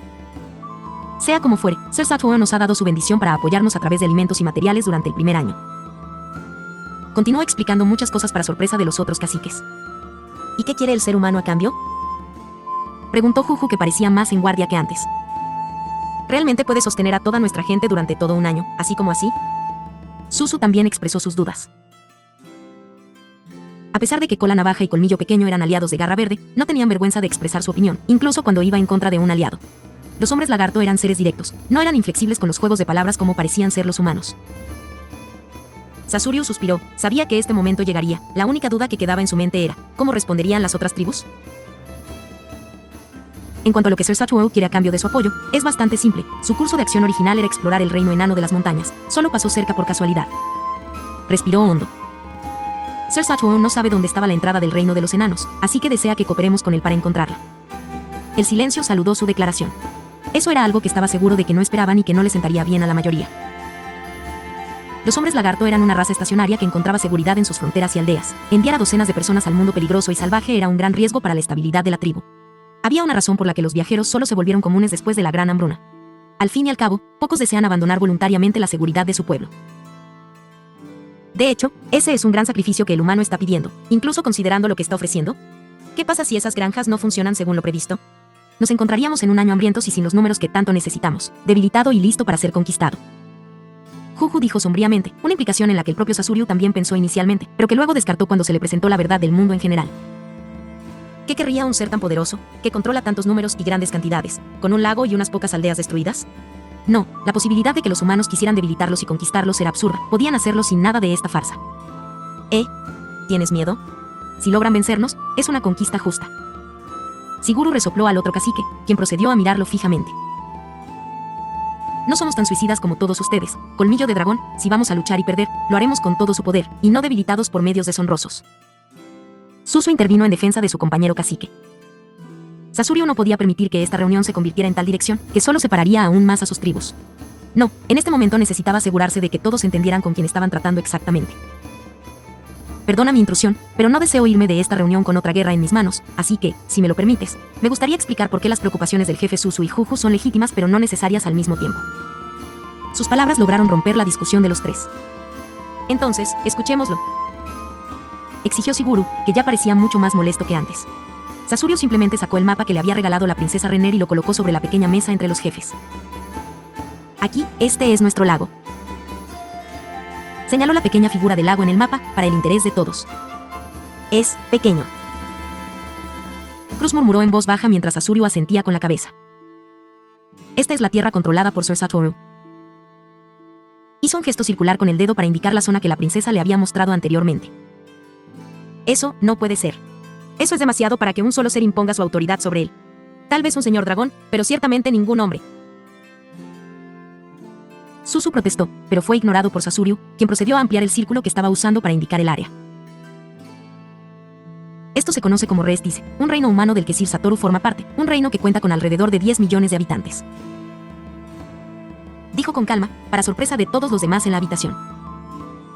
Sea como fuere, Sir Satoru nos ha dado su bendición para apoyarnos a través de alimentos y materiales durante el primer año. Continuó explicando muchas cosas para sorpresa de los otros caciques. ¿Y qué quiere el ser humano a cambio? Preguntó Juju, que parecía más en guardia que antes. ¿Realmente puede sostener a toda nuestra gente durante todo un año, así como así? Susu también expresó sus dudas. A pesar de que Cola Navaja y Colmillo Pequeño eran aliados de Garra Verde, no tenían vergüenza de expresar su opinión, incluso cuando iba en contra de un aliado. Los hombres lagarto eran seres directos, no eran inflexibles con los juegos de palabras como parecían ser los humanos. Sasuryu suspiró, sabía que este momento llegaría. La única duda que quedaba en su mente era, ¿cómo responderían las otras tribus? En cuanto a lo que Sir Satoru quiere a cambio de su apoyo, es bastante simple. Su curso de acción original era explorar el reino enano de las montañas. Solo pasó cerca por casualidad. Respiró hondo. Sir Satoru no sabe dónde estaba la entrada del reino de los enanos, así que desea que cooperemos con él para encontrarla. El silencio saludó su declaración. Eso era algo que estaba seguro de que no esperaban y que no le sentaría bien a la mayoría. Los hombres lagarto eran una raza estacionaria que encontraba seguridad en sus fronteras y aldeas. Enviar a docenas de personas al mundo peligroso y salvaje era un gran riesgo para la estabilidad de la tribu. Había una razón por la que los viajeros solo se volvieron comunes después de la Gran Hambruna. Al fin y al cabo, pocos desean abandonar voluntariamente la seguridad de su pueblo. De hecho, ese es un gran sacrificio que el humano está pidiendo, incluso considerando lo que está ofreciendo. ¿Qué pasa si esas granjas no funcionan según lo previsto? Nos encontraríamos en un año hambrientos y sin los números que tanto necesitamos, debilitado y listo para ser conquistado. Juju dijo sombríamente, una implicación en la que el propio Sasuryu también pensó inicialmente, pero que luego descartó cuando se le presentó la verdad del mundo en general. ¿Qué querría un ser tan poderoso, que controla tantos números y grandes cantidades, con un lago y unas pocas aldeas destruidas? No, la posibilidad de que los humanos quisieran debilitarlos y conquistarlos era absurda. Podían hacerlo sin nada de esta farsa. ¿Tienes miedo? Si logran vencernos, es una conquista justa. Siguru resopló al otro cacique, quien procedió a mirarlo fijamente. No somos tan suicidas como todos ustedes, Colmillo de Dragón. Si vamos a luchar y perder, lo haremos con todo su poder, y no debilitados por medios deshonrosos. Susu intervino en defensa de su compañero cacique. Sasuryu no podía permitir que esta reunión se convirtiera en tal dirección, que solo separaría aún más a sus tribus. No, en este momento necesitaba asegurarse de que todos entendieran con quién estaban tratando exactamente. Perdona mi intrusión, pero no deseo irme de esta reunión con otra guerra en mis manos, así que, si me lo permites, me gustaría explicar por qué las preocupaciones del jefe Susu y Juju son legítimas pero no necesarias al mismo tiempo. Sus palabras lograron romper la discusión de los tres. Entonces, escuchémoslo. Exigió Siguru, que ya parecía mucho más molesto que antes. Sasuryu simplemente sacó el mapa que le había regalado la princesa Renner y lo colocó sobre la pequeña mesa entre los jefes. Aquí, este es nuestro lago. Señaló la pequeña figura del lago en el mapa, para el interés de todos. Es pequeño. Cruz murmuró en voz baja mientras Sasuryu asentía con la cabeza. Esta es la tierra controlada por Sir Satoru. Hizo un gesto circular con el dedo para indicar la zona que la princesa le había mostrado anteriormente. Eso no puede ser. Eso es demasiado para que un solo ser imponga su autoridad sobre él. Tal vez un señor dragón, pero ciertamente ningún hombre. Susu protestó, pero fue ignorado por Sasuryu, quien procedió a ampliar el círculo que estaba usando para indicar el área. Esto se conoce como Res dice, un reino humano del que Sir Satoru forma parte, un reino que cuenta con alrededor de 10 millones de habitantes. Dijo con calma, para sorpresa de todos los demás en la habitación.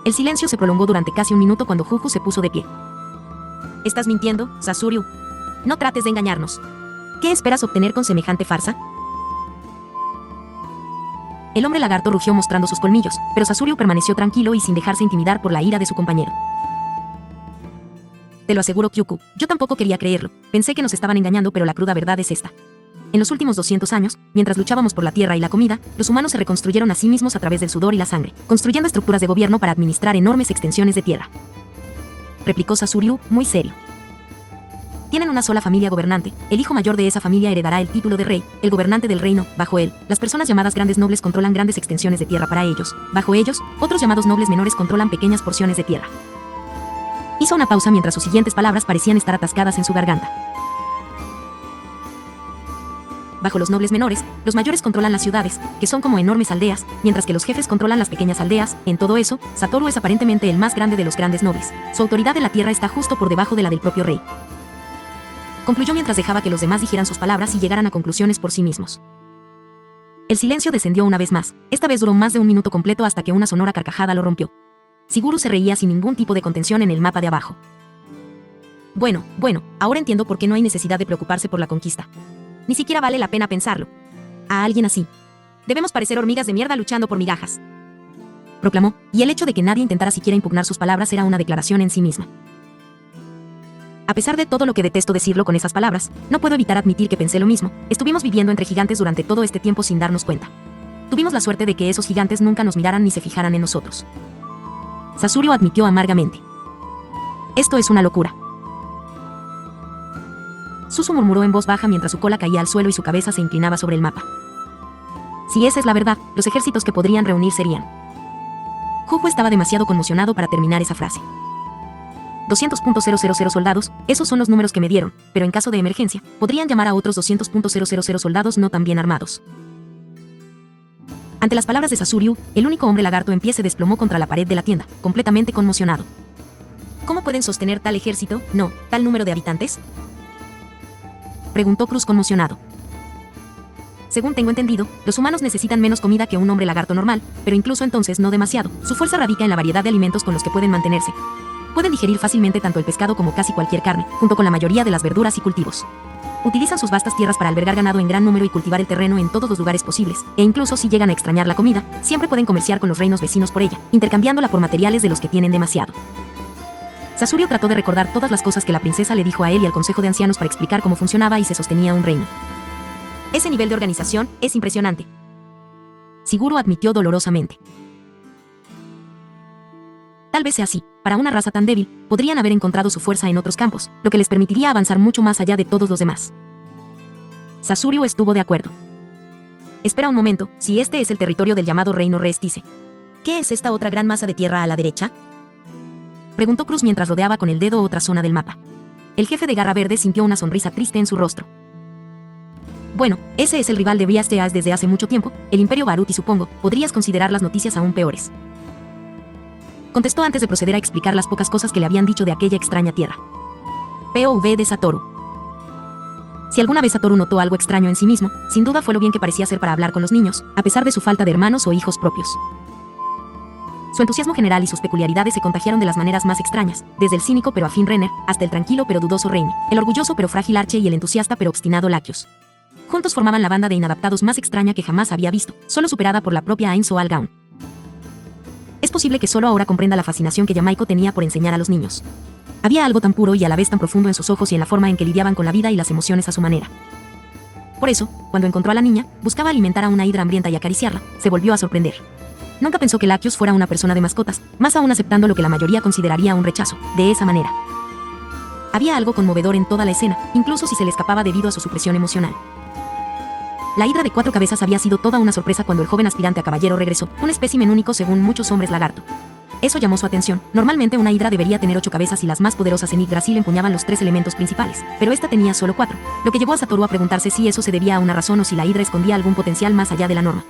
El silencio se prolongó durante casi un minuto cuando Juju se puso de pie. ¿Estás mintiendo, Sasuryu? No trates de engañarnos. ¿Qué esperas obtener con semejante farsa? El hombre lagarto rugió mostrando sus colmillos, pero Sasuryu permaneció tranquilo y sin dejarse intimidar por la ira de su compañero. Te lo aseguro, Kyuku, yo tampoco quería creerlo. Pensé que nos estaban engañando, pero la cruda verdad es esta. En los últimos 200 años, mientras luchábamos por la tierra y la comida, los humanos se reconstruyeron a sí mismos a través del sudor y la sangre, construyendo estructuras de gobierno para administrar enormes extensiones de tierra. Replicó Sasuryu, muy serio. Tienen una sola familia gobernante, el hijo mayor de esa familia heredará el título de rey, el gobernante del reino, bajo él, las personas llamadas grandes nobles controlan grandes extensiones de tierra para ellos, bajo ellos, otros llamados nobles menores controlan pequeñas porciones de tierra. Hizo una pausa mientras sus siguientes palabras parecían estar atascadas en su garganta. Bajo los nobles menores, los mayores controlan las ciudades, que son como enormes aldeas, mientras que los jefes controlan las pequeñas aldeas. En todo eso, Satoru es aparentemente el más grande de los grandes nobles. Su autoridad de la tierra está justo por debajo de la del propio rey. Concluyó mientras dejaba que los demás dijeran sus palabras y llegaran a conclusiones por sí mismos. El silencio descendió una vez más. Esta vez duró más de un minuto completo hasta que una sonora carcajada lo rompió. Siguru se reía sin ningún tipo de contención en el mapa de abajo. Bueno, ahora entiendo por qué no hay necesidad de preocuparse por la conquista. Ni siquiera vale la pena pensarlo. A alguien así. Debemos parecer hormigas de mierda luchando por migajas. Proclamó, y el hecho de que nadie intentara siquiera impugnar sus palabras era una declaración en sí misma. A pesar de todo lo que detesto decirlo con esas palabras, no puedo evitar admitir que pensé lo mismo. Estuvimos viviendo entre gigantes durante todo este tiempo sin darnos cuenta. Tuvimos la suerte de que esos gigantes nunca nos miraran ni se fijaran en nosotros. Sasuryu admitió amargamente. Esto es una locura. Susu murmuró en voz baja mientras su cola caía al suelo y su cabeza se inclinaba sobre el mapa. Si esa es la verdad, los ejércitos que podrían reunir serían... Juju estaba demasiado conmocionado para terminar esa frase. 200.000 soldados, esos son los números que me dieron, pero en caso de emergencia, podrían llamar a otros 200.000 soldados no tan bien armados. Ante las palabras de Sasuryu, el único hombre lagarto en pie se desplomó contra la pared de la tienda, completamente conmocionado. ¿Cómo pueden sostener tal ejército, tal número de habitantes? Preguntó Cruz conmocionado. Según tengo entendido, los humanos necesitan menos comida que un hombre lagarto normal, pero incluso entonces no demasiado. Su fuerza radica en la variedad de alimentos con los que pueden mantenerse. Pueden digerir fácilmente tanto el pescado como casi cualquier carne, junto con la mayoría de las verduras y cultivos. Utilizan sus vastas tierras para albergar ganado en gran número y cultivar el terreno en todos los lugares posibles, e incluso si llegan a extrañar la comida, siempre pueden comerciar con los reinos vecinos por ella, intercambiándola por materiales de los que tienen demasiado. Sasuryu trató de recordar todas las cosas que la princesa le dijo a él y al consejo de ancianos para explicar cómo funcionaba y se sostenía un reino. Ese nivel de organización es impresionante. Siguro admitió dolorosamente. Tal vez sea así. Para una raza tan débil, podrían haber encontrado su fuerza en otros campos, lo que les permitiría avanzar mucho más allá de todos los demás. Sasuryu estuvo de acuerdo. Espera un momento, si este es el territorio del llamado Reino Reestice. ¿Qué es esta otra gran masa de tierra a la derecha? Preguntó Cruz mientras rodeaba con el dedo otra zona del mapa. El jefe de Garra Verde sintió una sonrisa triste en su rostro. Bueno, ese es el rival de Brias Teas desde hace mucho tiempo, el Imperio Barut y supongo, podrías considerar las noticias aún peores. Contestó antes de proceder a explicar las pocas cosas que le habían dicho de aquella extraña tierra. POV de Satoru. Si alguna vez Satoru notó algo extraño en sí mismo, sin duda fue lo bien que parecía ser para hablar con los niños, a pesar de su falta de hermanos o hijos propios. Su entusiasmo general y sus peculiaridades se contagiaron de las maneras más extrañas, desde el cínico pero afín Renner, hasta el tranquilo pero dudoso Reine, el orgulloso pero frágil Arche y el entusiasta pero obstinado Laccius. Juntos formaban la banda de inadaptados más extraña que jamás había visto, solo superada por la propia Ain Soal Gaon. Es posible que solo ahora comprenda la fascinación que Yamaiko tenía por enseñar a los niños. Había algo tan puro y a la vez tan profundo en sus ojos y en la forma en que lidiaban con la vida y las emociones a su manera. Por eso, cuando encontró a la niña, buscaba alimentar a una hidra hambrienta y acariciarla, se volvió a sorprender. Nunca pensó que Laccius fuera una persona de mascotas, más aún aceptando lo que la mayoría consideraría un rechazo, de esa manera. Había algo conmovedor en toda la escena, incluso si se le escapaba debido a su supresión emocional. La hidra de 4 cabezas había sido toda una sorpresa cuando el joven aspirante a caballero regresó, un espécimen único según muchos hombres lagarto. Eso llamó su atención. Normalmente una hidra debería tener 8 cabezas y las más poderosas en Yggdrasil empuñaban los 3 elementos principales, pero esta tenía solo 4, lo que llevó a Satoru a preguntarse si eso se debía a una razón o si la hidra escondía algún potencial más allá de la norma.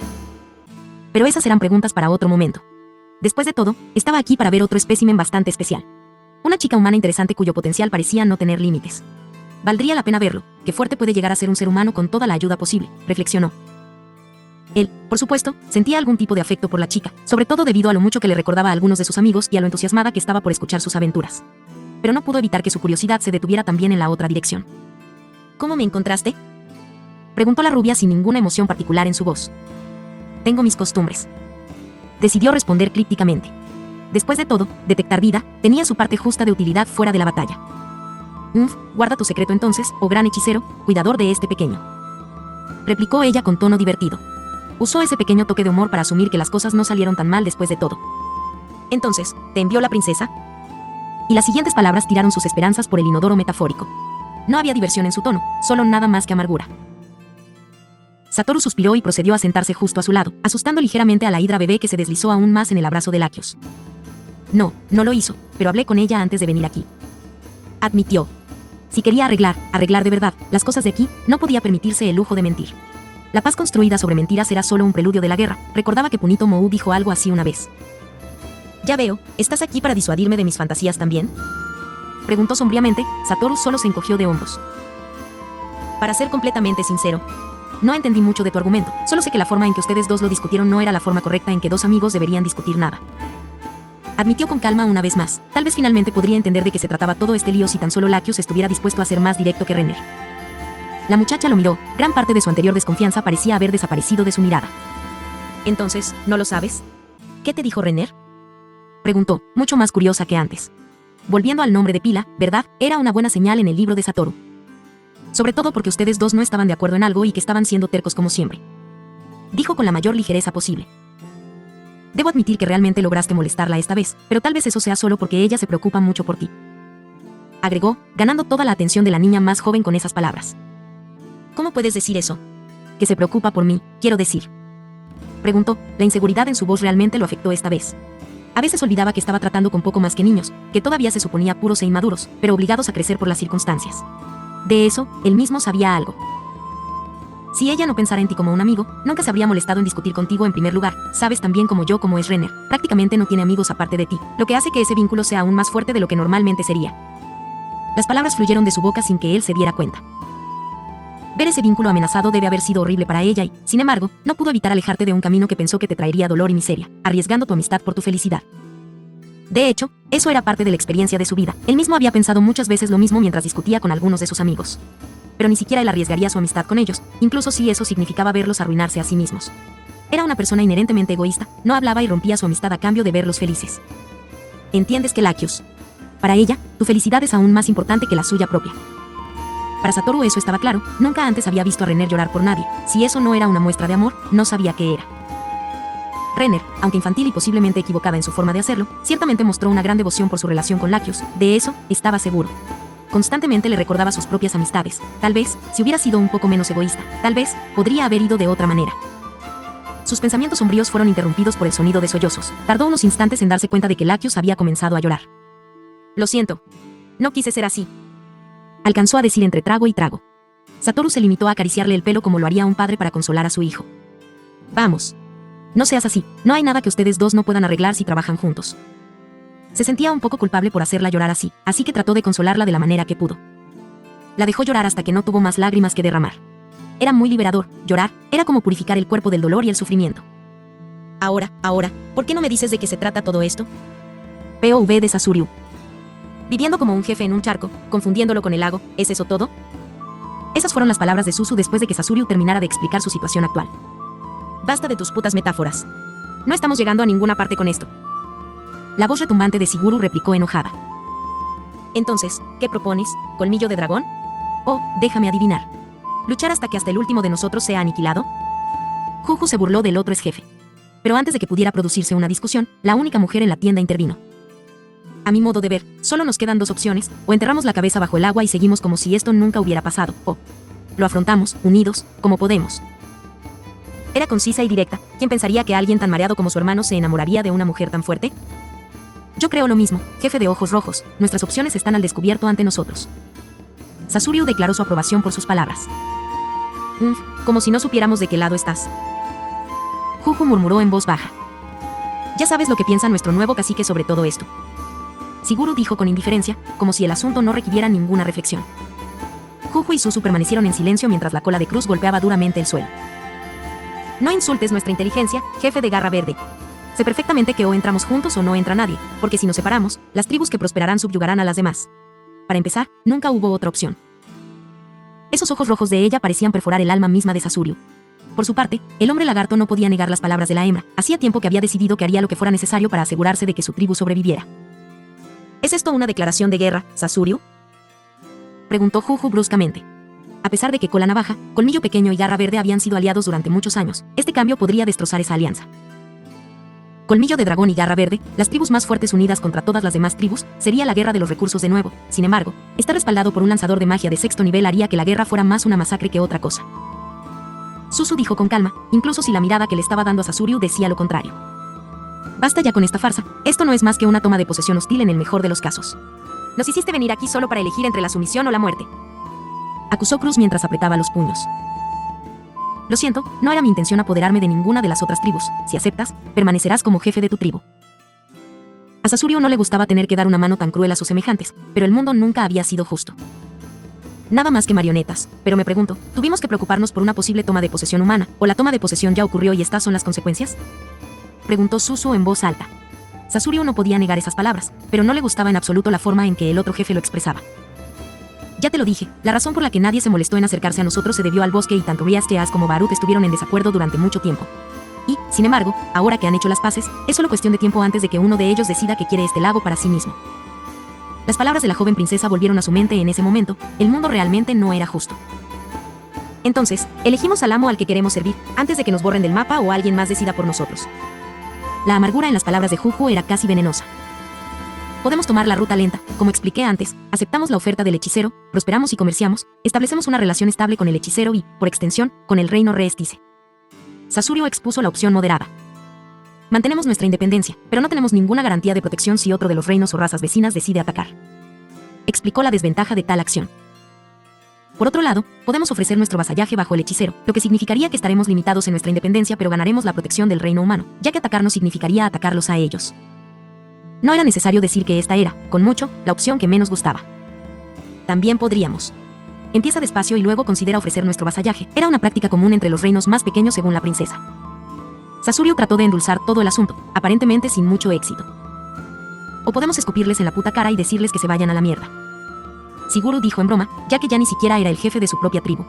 Pero esas eran preguntas para otro momento. Después de todo, estaba aquí para ver otro espécimen bastante especial. Una chica humana interesante cuyo potencial parecía no tener límites. Valdría la pena verlo, qué fuerte puede llegar a ser un ser humano con toda la ayuda posible, reflexionó. Él, por supuesto, sentía algún tipo de afecto por la chica, sobre todo debido a lo mucho que le recordaba a algunos de sus amigos y a lo entusiasmada que estaba por escuchar sus aventuras. Pero no pudo evitar que su curiosidad se detuviera también en la otra dirección. ¿Cómo me encontraste?, preguntó la rubia sin ninguna emoción particular en su voz. Tengo mis costumbres. Decidió responder crípticamente. Después de todo, detectar vida tenía su parte justa de utilidad fuera de la batalla. Guarda tu secreto entonces, oh gran hechicero, cuidador de este pequeño. replicó ella con tono divertido. Usó ese pequeño toque de humor para asumir que las cosas no salieron tan mal después de todo. Entonces, ¿te envió la princesa? Y las siguientes palabras tiraron sus esperanzas por el inodoro metafórico. No había diversión en su tono, solo nada más que amargura. Satoru suspiró y procedió a sentarse justo a su lado, asustando ligeramente a la hidra bebé que se deslizó aún más en el abrazo de Lakios. No, no lo hizo, pero hablé con ella antes de venir aquí. Admitió. Si quería arreglar de verdad, las cosas de aquí, no podía permitirse el lujo de mentir. La paz construida sobre mentiras era solo un preludio de la guerra, recordaba que Punito Mou dijo algo así una vez. Ya veo, ¿estás aquí para disuadirme de mis fantasías también? Preguntó sombríamente. Satoru solo se encogió de hombros. Para ser completamente sincero, no entendí mucho de tu argumento, solo sé que la forma en que ustedes dos lo discutieron no era la forma correcta en que dos amigos deberían discutir nada. Admitió con calma una vez más. Tal vez finalmente podría entender de qué se trataba todo este lío si tan solo Lakios estuviera dispuesto a ser más directo que Renner. La muchacha lo miró, gran parte de su anterior desconfianza parecía haber desaparecido de su mirada. Entonces, ¿no lo sabes? ¿Qué te dijo Renner? Preguntó, mucho más curiosa que antes. Volviendo al nombre de pila, ¿verdad? Era una buena señal en el libro de Satoru. Sobre todo porque ustedes dos no estaban de acuerdo en algo y que estaban siendo tercos como siempre. Dijo con la mayor ligereza posible. Debo admitir que realmente lograste molestarla esta vez, pero tal vez eso sea solo porque ella se preocupa mucho por ti. Agregó, ganando toda la atención de la niña más joven con esas palabras. ¿Cómo puedes decir eso? Que se preocupa por mí, quiero decir. Preguntó, la inseguridad en su voz realmente lo afectó esta vez. A veces olvidaba que estaba tratando con poco más que niños, que todavía se suponía puros e inmaduros, pero obligados a crecer por las circunstancias. De eso, él mismo sabía algo. Si ella no pensara en ti como un amigo, nunca se habría molestado en discutir contigo en primer lugar. Sabes tan bien como yo cómo es Renner, prácticamente no tiene amigos aparte de ti, lo que hace que ese vínculo sea aún más fuerte de lo que normalmente sería. Las palabras fluyeron de su boca sin que él se diera cuenta. Ver ese vínculo amenazado debe haber sido horrible para ella y, sin embargo, no pudo evitar alejarte de un camino que pensó que te traería dolor y miseria, arriesgando tu amistad por tu felicidad. De hecho, eso era parte de la experiencia de su vida. Él mismo había pensado muchas veces lo mismo mientras discutía con algunos de sus amigos. Pero ni siquiera él arriesgaría su amistad con ellos, incluso si eso significaba verlos arruinarse a sí mismos. Era una persona inherentemente egoísta, no hablaba y rompía su amistad a cambio de verlos felices. ¿Entiendes que Lakios? Para ella, tu felicidad es aún más importante que la suya propia. Para Satoru eso estaba claro, nunca antes había visto a Renner llorar por nadie. Si eso no era una muestra de amor, no sabía qué era. Renner, aunque infantil y posiblemente equivocada en su forma de hacerlo, ciertamente mostró una gran devoción por su relación con Lakios, de eso estaba seguro. Constantemente le recordaba sus propias amistades. Tal vez, si hubiera sido un poco menos egoísta, tal vez, podría haber ido de otra manera. Sus pensamientos sombríos fueron interrumpidos por el sonido de sollozos. Tardó unos instantes en darse cuenta de que Lakios había comenzado a llorar. Lo siento. No quise ser así. Alcanzó a decir entre trago y trago. Satoru se limitó a acariciarle el pelo como lo haría un padre para consolar a su hijo. Vamos. No seas así, no hay nada que ustedes dos no puedan arreglar si trabajan juntos. Se sentía un poco culpable por hacerla llorar así que trató de consolarla de la manera que pudo. La dejó llorar hasta que no tuvo más lágrimas que derramar. Era muy liberador, llorar, era como purificar el cuerpo del dolor y el sufrimiento. Ahora, ¿por qué no me dices de qué se trata todo esto? POV de Sasoriu. Viviendo como un jefe en un charco, confundiéndolo con el lago, ¿es eso todo? Esas fueron las palabras de Suzu después de que Sasoriu terminara de explicar su situación actual. Basta de tus putas metáforas. No estamos llegando a ninguna parte con esto. La voz retumbante de Siguru replicó enojada. Entonces, ¿qué propones? ¿Colmillo de dragón? Oh, déjame adivinar. ¿Luchar hasta que hasta el último de nosotros sea aniquilado? Juju se burló del otro ex jefe. Pero antes de que pudiera producirse una discusión, la única mujer en la tienda intervino. A mi modo de ver, solo nos quedan dos opciones, o enterramos la cabeza bajo el agua y seguimos como si esto nunca hubiera pasado, o lo afrontamos, unidos, como podemos. Era concisa y directa. ¿Quién pensaría que alguien tan mareado como su hermano se enamoraría de una mujer tan fuerte? Yo creo lo mismo, jefe de ojos rojos, nuestras opciones están al descubierto ante nosotros. Sasoriu declaró su aprobación por sus palabras. Como si no supiéramos de qué lado estás. Juju murmuró en voz baja. Ya sabes lo que piensa nuestro nuevo cacique sobre todo esto. Siguru dijo con indiferencia, como si el asunto no requiriera ninguna reflexión. Juju y Suzu permanecieron en silencio mientras la cola de Cruz golpeaba duramente el suelo. No insultes nuestra inteligencia, jefe de garra verde. Sé perfectamente que o entramos juntos o no entra nadie, porque si nos separamos, las tribus que prosperarán subyugarán a las demás. Para empezar, nunca hubo otra opción. Esos ojos rojos de ella parecían perforar el alma misma de Sasoriu. Por su parte, el hombre lagarto no podía negar las palabras de la hembra. Hacía tiempo que había decidido que haría lo que fuera necesario para asegurarse de que su tribu sobreviviera. ¿Es esto una declaración de guerra, Sasoriu? Preguntó Juju bruscamente. A pesar de que Cola Navaja, Colmillo Pequeño y Garra Verde habían sido aliados durante muchos años, este cambio podría destrozar esa alianza. Colmillo de Dragón y Garra Verde, las tribus más fuertes unidas contra todas las demás tribus, sería la guerra de los recursos de nuevo. Sin embargo, estar respaldado por un lanzador de magia de sexto nivel haría que la guerra fuera más una masacre que otra cosa. Suzu dijo con calma, incluso si la mirada que le estaba dando a Sasoriu decía lo contrario. Basta ya con esta farsa, esto no es más que una toma de posesión hostil en el mejor de los casos. Nos hiciste venir aquí solo para elegir entre la sumisión o la muerte, acusó Cruz mientras apretaba los puños. Lo siento, no era mi intención apoderarme de ninguna de las otras tribus. Si aceptas, permanecerás como jefe de tu tribu. A Sasoriu no le gustaba tener que dar una mano tan cruel a sus semejantes, pero el mundo nunca había sido justo. Nada más que marionetas, pero me pregunto, ¿tuvimos que preocuparnos por una posible toma de posesión humana, o la toma de posesión ya ocurrió y estas son las consecuencias? Preguntó Suzu en voz alta. Sasoriu no podía negar esas palabras, pero no le gustaba en absoluto la forma en que el otro jefe lo expresaba. Ya te lo dije, la razón por la que nadie se molestó en acercarse a nosotros se debió al bosque y tanto Riasteas como Barut estuvieron en desacuerdo durante mucho tiempo. Y, sin embargo, ahora que han hecho las paces, es solo cuestión de tiempo antes de que uno de ellos decida que quiere este lago para sí mismo. Las palabras de la joven princesa volvieron a su mente en ese momento, el mundo realmente no era justo. Entonces, elegimos al amo al que queremos servir, antes de que nos borren del mapa o alguien más decida por nosotros. La amargura en las palabras de Juju era casi venenosa. Podemos tomar la ruta lenta, como expliqué antes, aceptamos la oferta del hechicero, prosperamos y comerciamos, establecemos una relación estable con el hechicero y, por extensión, con el reino Reestice. Sasoriu expuso la opción moderada. Mantenemos nuestra independencia, pero no tenemos ninguna garantía de protección si otro de los reinos o razas vecinas decide atacar. Explicó la desventaja de tal acción. Por otro lado, podemos ofrecer nuestro vasallaje bajo el hechicero, lo que significaría que estaremos limitados en nuestra independencia pero ganaremos la protección del reino humano, ya que atacarnos significaría atacarlos a ellos. No era necesario decir que esta era, con mucho, la opción que menos gustaba. También podríamos. Empieza despacio y luego considera ofrecer nuestro vasallaje. Era una práctica común entre los reinos más pequeños según la princesa. Sasoriu trató de endulzar todo el asunto, aparentemente sin mucho éxito. O podemos escupirles en la puta cara y decirles que se vayan a la mierda. Siguru dijo en broma, ya que ya ni siquiera era el jefe de su propia tribu.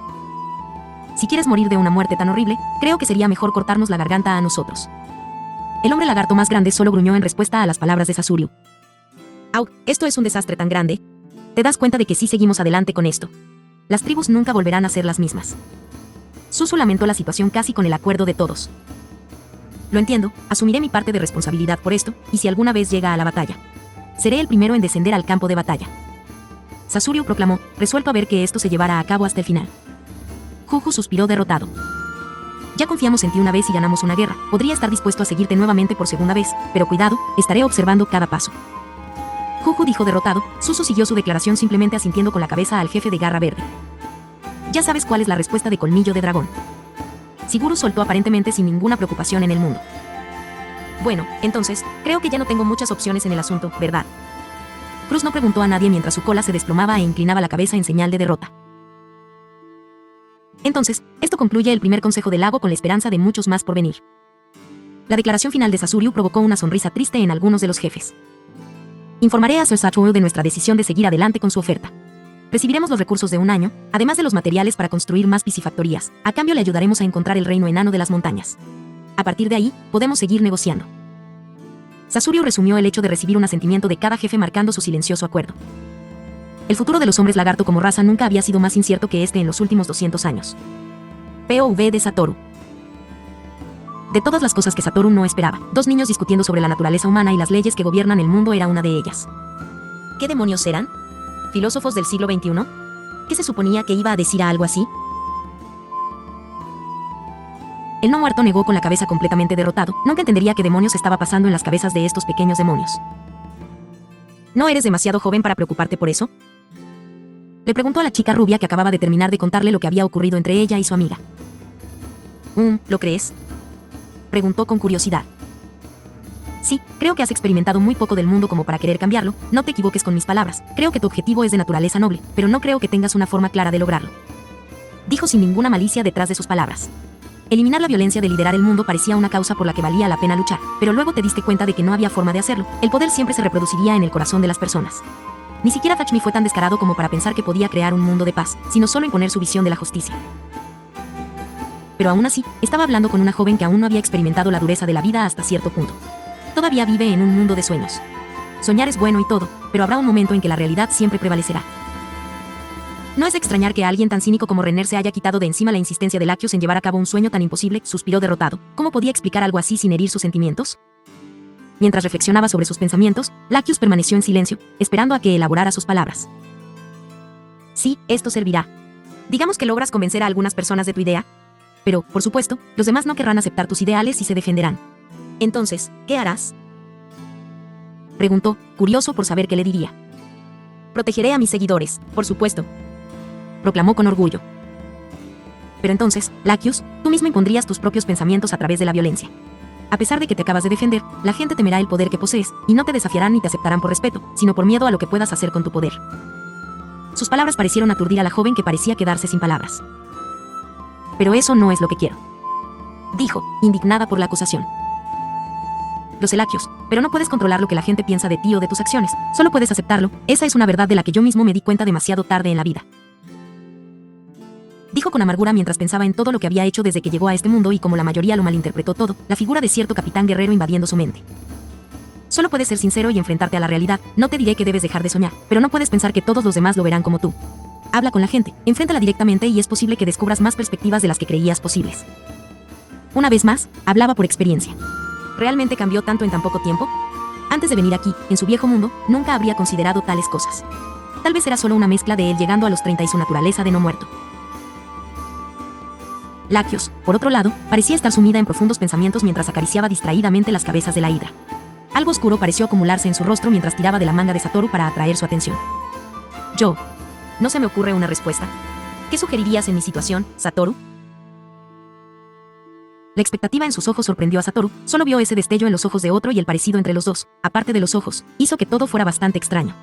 Si quieres morir de una muerte tan horrible, creo que sería mejor cortarnos la garganta a nosotros. El hombre lagarto más grande solo gruñó en respuesta a las palabras de Sasoriu. Au, esto es un desastre tan grande. ¿Te das cuenta de que si seguimos adelante con esto? Las tribus nunca volverán a ser las mismas. Suzu lamentó la situación casi con el acuerdo de todos. Lo entiendo, asumiré mi parte de responsabilidad por esto, y si alguna vez llega a la batalla, seré el primero en descender al campo de batalla. Sasoriu proclamó, resuelto a ver que esto se llevara a cabo hasta el final. Juju suspiró derrotado. Ya confiamos en ti una vez y ganamos una guerra, podría estar dispuesto a seguirte nuevamente por segunda vez, pero cuidado, estaré observando cada paso. Juju dijo derrotado, Suzu siguió su declaración simplemente asintiendo con la cabeza al jefe de Garra Verde. Ya sabes cuál es la respuesta de Colmillo de Dragón. Siguru soltó aparentemente sin ninguna preocupación en el mundo. Bueno, entonces, creo que ya no tengo muchas opciones en el asunto, ¿verdad? Cruz no preguntó a nadie mientras su cola se desplomaba e inclinaba la cabeza en señal de derrota. Entonces, esto concluye el primer consejo del lago con la esperanza de muchos más por venir. La declaración final de Sasoriu provocó una sonrisa triste en algunos de los jefes. Informaré a Sir Sasoriu de nuestra decisión de seguir adelante con su oferta. Recibiremos los recursos de un año, además de los materiales para construir más piscifactorías. A cambio le ayudaremos a encontrar el reino enano de las montañas. A partir de ahí, podemos seguir negociando. Sasoriu resumió el hecho de recibir un asentimiento de cada jefe marcando su silencioso acuerdo. El futuro de los hombres lagarto como raza nunca había sido más incierto que este en los últimos 200 años. POV de Satoru. De todas las cosas que Satoru no esperaba, dos niños discutiendo sobre la naturaleza humana y las leyes que gobiernan el mundo era una de ellas. ¿Qué demonios eran? ¿Filósofos del siglo XXI? ¿Qué se suponía que iba a decir a algo así? El no muerto negó con la cabeza completamente derrotado. Nunca entendería qué demonios estaba pasando en las cabezas de estos pequeños demonios. ¿No eres demasiado joven para preocuparte por eso? Le preguntó a la chica rubia que acababa de terminar de contarle lo que había ocurrido entre ella y su amiga. ¿Lo crees? Preguntó con curiosidad. Sí, creo que has experimentado muy poco del mundo como para querer cambiarlo. No te equivoques con mis palabras. Creo que tu objetivo es de naturaleza noble, pero no creo que tengas una forma clara de lograrlo. Dijo sin ninguna malicia detrás de sus palabras. Eliminar la violencia de liderar el mundo parecía una causa por la que valía la pena luchar, pero luego te diste cuenta de que no había forma de hacerlo. El poder siempre se reproduciría en el corazón de las personas. Ni siquiera Thachmi fue tan descarado como para pensar que podía crear un mundo de paz, sino solo imponer su visión de la justicia. Pero aún así, estaba hablando con una joven que aún no había experimentado la dureza de la vida hasta cierto punto. Todavía vive en un mundo de sueños. Soñar es bueno y todo, pero habrá un momento en que la realidad siempre prevalecerá. No es de extrañar que alguien tan cínico como Renner se haya quitado de encima la insistencia de Laccius en llevar a cabo un sueño tan imposible, suspiró derrotado. ¿Cómo podía explicar algo así sin herir sus sentimientos? Mientras reflexionaba sobre sus pensamientos, Laccius permaneció en silencio, esperando a que elaborara sus palabras. Sí, esto servirá. Digamos que logras convencer a algunas personas de tu idea, pero, por supuesto, los demás no querrán aceptar tus ideales y se defenderán. Entonces, ¿qué harás?, preguntó, curioso por saber qué le diría. Protegeré a mis seguidores, por supuesto, proclamó con orgullo. Pero entonces, Laccius, tú mismo impondrías tus propios pensamientos a través de la violencia. A pesar de que te acabas de defender, la gente temerá el poder que posees, y no te desafiarán ni te aceptarán por respeto, sino por miedo a lo que puedas hacer con tu poder. Sus palabras parecieron aturdir a la joven que parecía quedarse sin palabras. Pero eso no es lo que quiero, dijo, indignada por la acusación. Lo sé, Laccius, pero no puedes controlar lo que la gente piensa de ti o de tus acciones, solo puedes aceptarlo. Esa es una verdad de la que yo mismo me di cuenta demasiado tarde en la vida. Dijo con amargura mientras pensaba en todo lo que había hecho desde que llegó a este mundo y como la mayoría lo malinterpretó todo, la figura de cierto capitán guerrero invadiendo su mente. Solo puedes ser sincero y enfrentarte a la realidad. No te diré que debes dejar de soñar, pero no puedes pensar que todos los demás lo verán como tú. Habla con la gente, enfréntala directamente y es posible que descubras más perspectivas de las que creías posibles. Una vez más, hablaba por experiencia. ¿Realmente cambió tanto en tan poco tiempo? Antes de venir aquí, en su viejo mundo, nunca habría considerado tales cosas. Tal vez era solo una mezcla de él llegando a los 30 y su naturaleza de no muerto. Laccius, por otro lado, parecía estar sumida en profundos pensamientos mientras acariciaba distraídamente las cabezas de la hidra. Algo oscuro pareció acumularse en su rostro mientras tiraba de la manga de Satoru para atraer su atención. No se me ocurre una respuesta. ¿Qué sugerirías en mi situación, Satoru? La expectativa en sus ojos sorprendió a Satoru, solo vio ese destello en los ojos de otro y el parecido entre los dos, aparte de los ojos, hizo que todo fuera bastante extraño.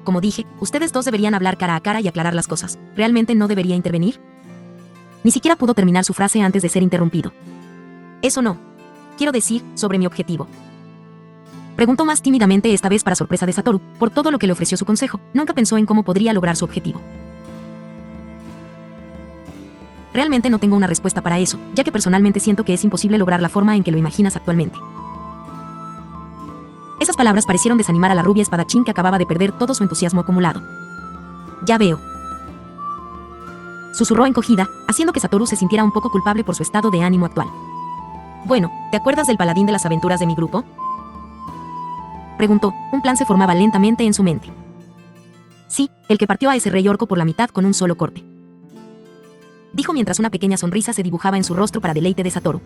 Como dije, ustedes dos deberían hablar cara a cara y aclarar las cosas. ¿Realmente no debería intervenir? Ni siquiera pudo terminar su frase antes de ser interrumpido. Eso no. Quiero decir, sobre mi objetivo. Preguntó más tímidamente, esta vez para sorpresa de Satoru, por todo lo que le ofreció su consejo, nunca pensó en cómo podría lograr su objetivo. Realmente no tengo una respuesta para eso, ya que personalmente siento que es imposible lograr la forma en que lo imaginas actualmente. Esas palabras parecieron desanimar a la rubia espadachín que acababa de perder todo su entusiasmo acumulado. Ya veo. Susurró encogida, haciendo que Satoru se sintiera un poco culpable por su estado de ánimo actual. Bueno, ¿te acuerdas del paladín de las aventuras de mi grupo?, preguntó. Un plan se formaba lentamente en su mente. Sí, el que partió a ese rey orco por la mitad con un solo corte, dijo mientras una pequeña sonrisa se dibujaba en su rostro para deleite de Satoru.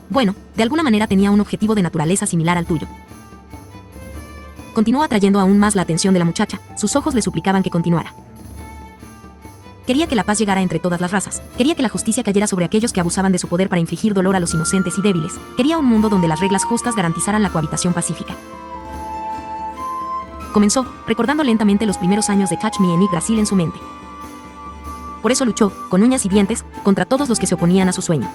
Bueno, de alguna manera tenía un objetivo de naturaleza similar al tuyo. Continuó atrayendo aún más la atención de la muchacha, sus ojos le suplicaban que continuara. Quería que la paz llegara entre todas las razas, quería que la justicia cayera sobre aquellos que abusaban de su poder para infligir dolor a los inocentes y débiles, quería un mundo donde las reglas justas garantizaran la cohabitación pacífica. Comenzó, recordando lentamente los primeros años de Catch Me en Yggdrasil en su mente. Por eso luchó, con uñas y dientes, contra todos los que se oponían a su sueño.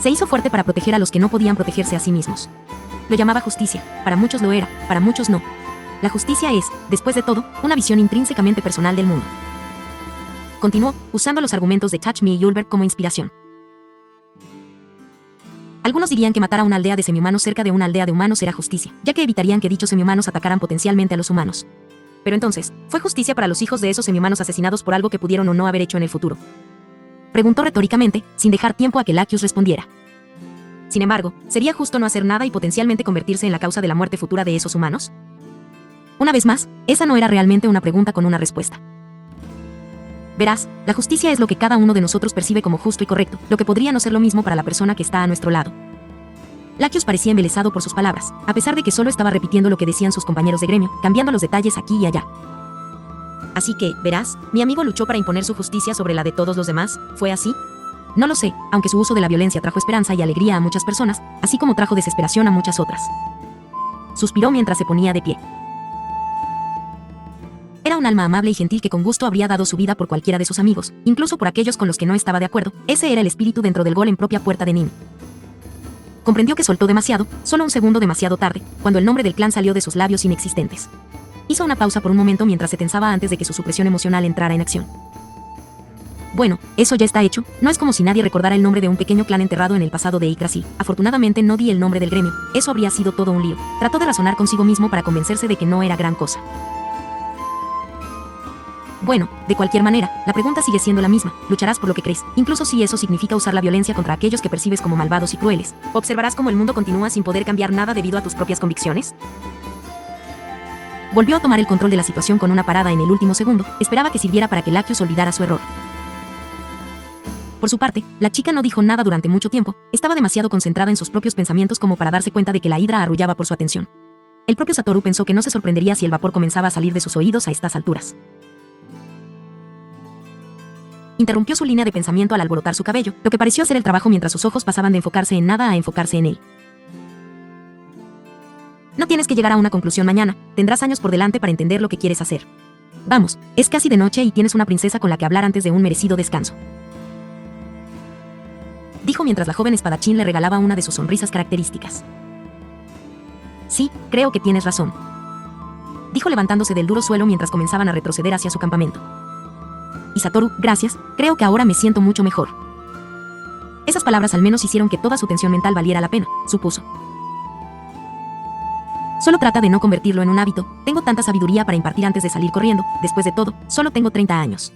Se hizo fuerte para proteger a los que no podían protegerse a sí mismos. Lo llamaba justicia, para muchos lo era, para muchos no. La justicia es, después de todo, una visión intrínsecamente personal del mundo. Continuó, usando los argumentos de Catch Me y Ulbert como inspiración. Algunos dirían que matar a una aldea de semihumanos cerca de una aldea de humanos era justicia, ya que evitarían que dichos semihumanos atacaran potencialmente a los humanos. Pero entonces, ¿fue justicia para los hijos de esos semihumanos asesinados por algo que pudieron o no haber hecho en el futuro?, preguntó retóricamente, sin dejar tiempo a que Laccius respondiera. Sin embargo, ¿sería justo no hacer nada y potencialmente convertirse en la causa de la muerte futura de esos humanos? Una vez más, esa no era realmente una pregunta con una respuesta. Verás, la justicia es lo que cada uno de nosotros percibe como justo y correcto, lo que podría no ser lo mismo para la persona que está a nuestro lado. Laccius parecía embelesado por sus palabras, a pesar de que solo estaba repitiendo lo que decían sus compañeros de gremio, cambiando los detalles aquí y allá. Así que, verás, mi amigo luchó para imponer su justicia sobre la de todos los demás, ¿fue así? No lo sé, aunque su uso de la violencia trajo esperanza y alegría a muchas personas, así como trajo desesperación a muchas otras. Suspiró mientras se ponía de pie. Era un alma amable y gentil que con gusto habría dado su vida por cualquiera de sus amigos, incluso por aquellos con los que no estaba de acuerdo. Ese era el espíritu dentro del golem propia puerta de Nin. Comprendió que soltó demasiado, solo un segundo demasiado tarde, cuando el nombre del clan salió de sus labios inexistentes. Hizo una pausa por un momento mientras se tensaba antes de que su supresión emocional entrara en acción. Bueno, eso ya está hecho, no es como si nadie recordara el nombre de un pequeño clan enterrado en el pasado de Yggdrasil. Afortunadamente no di el nombre del gremio, eso habría sido todo un lío. Trató de razonar consigo mismo para convencerse de que no era gran cosa. Bueno, de cualquier manera, la pregunta sigue siendo la misma. Lucharás por lo que crees, incluso si eso significa usar la violencia contra aquellos que percibes como malvados y crueles. ¿Observarás cómo el mundo continúa sin poder cambiar nada debido a tus propias convicciones? Volvió a tomar el control de la situación con una parada en el último segundo. Esperaba que sirviera para que Lactius olvidara su error. Por su parte, la chica no dijo nada durante mucho tiempo. Estaba demasiado concentrada en sus propios pensamientos como para darse cuenta de que la hidra arrullaba por su atención. El propio Satoru pensó que no se sorprendería si el vapor comenzaba a salir de sus oídos a estas alturas. Interrumpió su línea de pensamiento al alborotar su cabello, lo que pareció hacer el trabajo mientras sus ojos pasaban de enfocarse en nada a enfocarse en él. No tienes que llegar a una conclusión mañana, tendrás años por delante para entender lo que quieres hacer. Vamos, es casi de noche y tienes una princesa con la que hablar antes de un merecido descanso. Dijo mientras la joven espadachín le regalaba una de sus sonrisas características. Sí, creo que tienes razón. Dijo levantándose del duro suelo mientras comenzaban a retroceder hacia su campamento. Y Satoru, gracias, creo que ahora me siento mucho mejor. Esas palabras al menos hicieron que toda su tensión mental valiera la pena, supuso. Solo trata de no convertirlo en un hábito. Tengo tanta sabiduría para impartir antes de salir corriendo. Después de todo, solo tengo 30 años.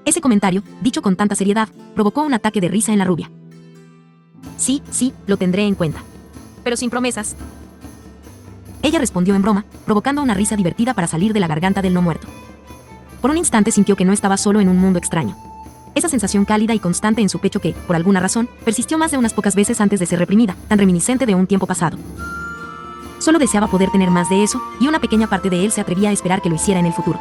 Ese comentario, dicho con tanta seriedad, provocó un ataque de risa en la rubia. Sí, lo tendré en cuenta. Pero sin promesas. Ella respondió en broma, provocando una risa divertida para salir de la garganta del no muerto. Por un instante sintió que no estaba solo en un mundo extraño. Esa sensación cálida y constante en su pecho que, por alguna razón, persistió más de unas pocas veces antes de ser reprimida, tan reminiscente de un tiempo pasado. Solo deseaba poder tener más de eso, y una pequeña parte de él se atrevía a esperar que lo hiciera en el futuro.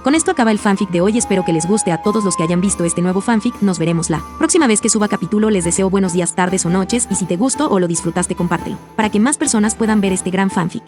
Con esto acaba el fanfic de hoy. Espero que les guste a todos los que hayan visto este nuevo fanfic. Nos veremos la próxima vez que suba capítulo. Les deseo buenos días, tardes o noches, y si te gustó o lo disfrutaste, compártelo, para que más personas puedan ver este gran fanfic.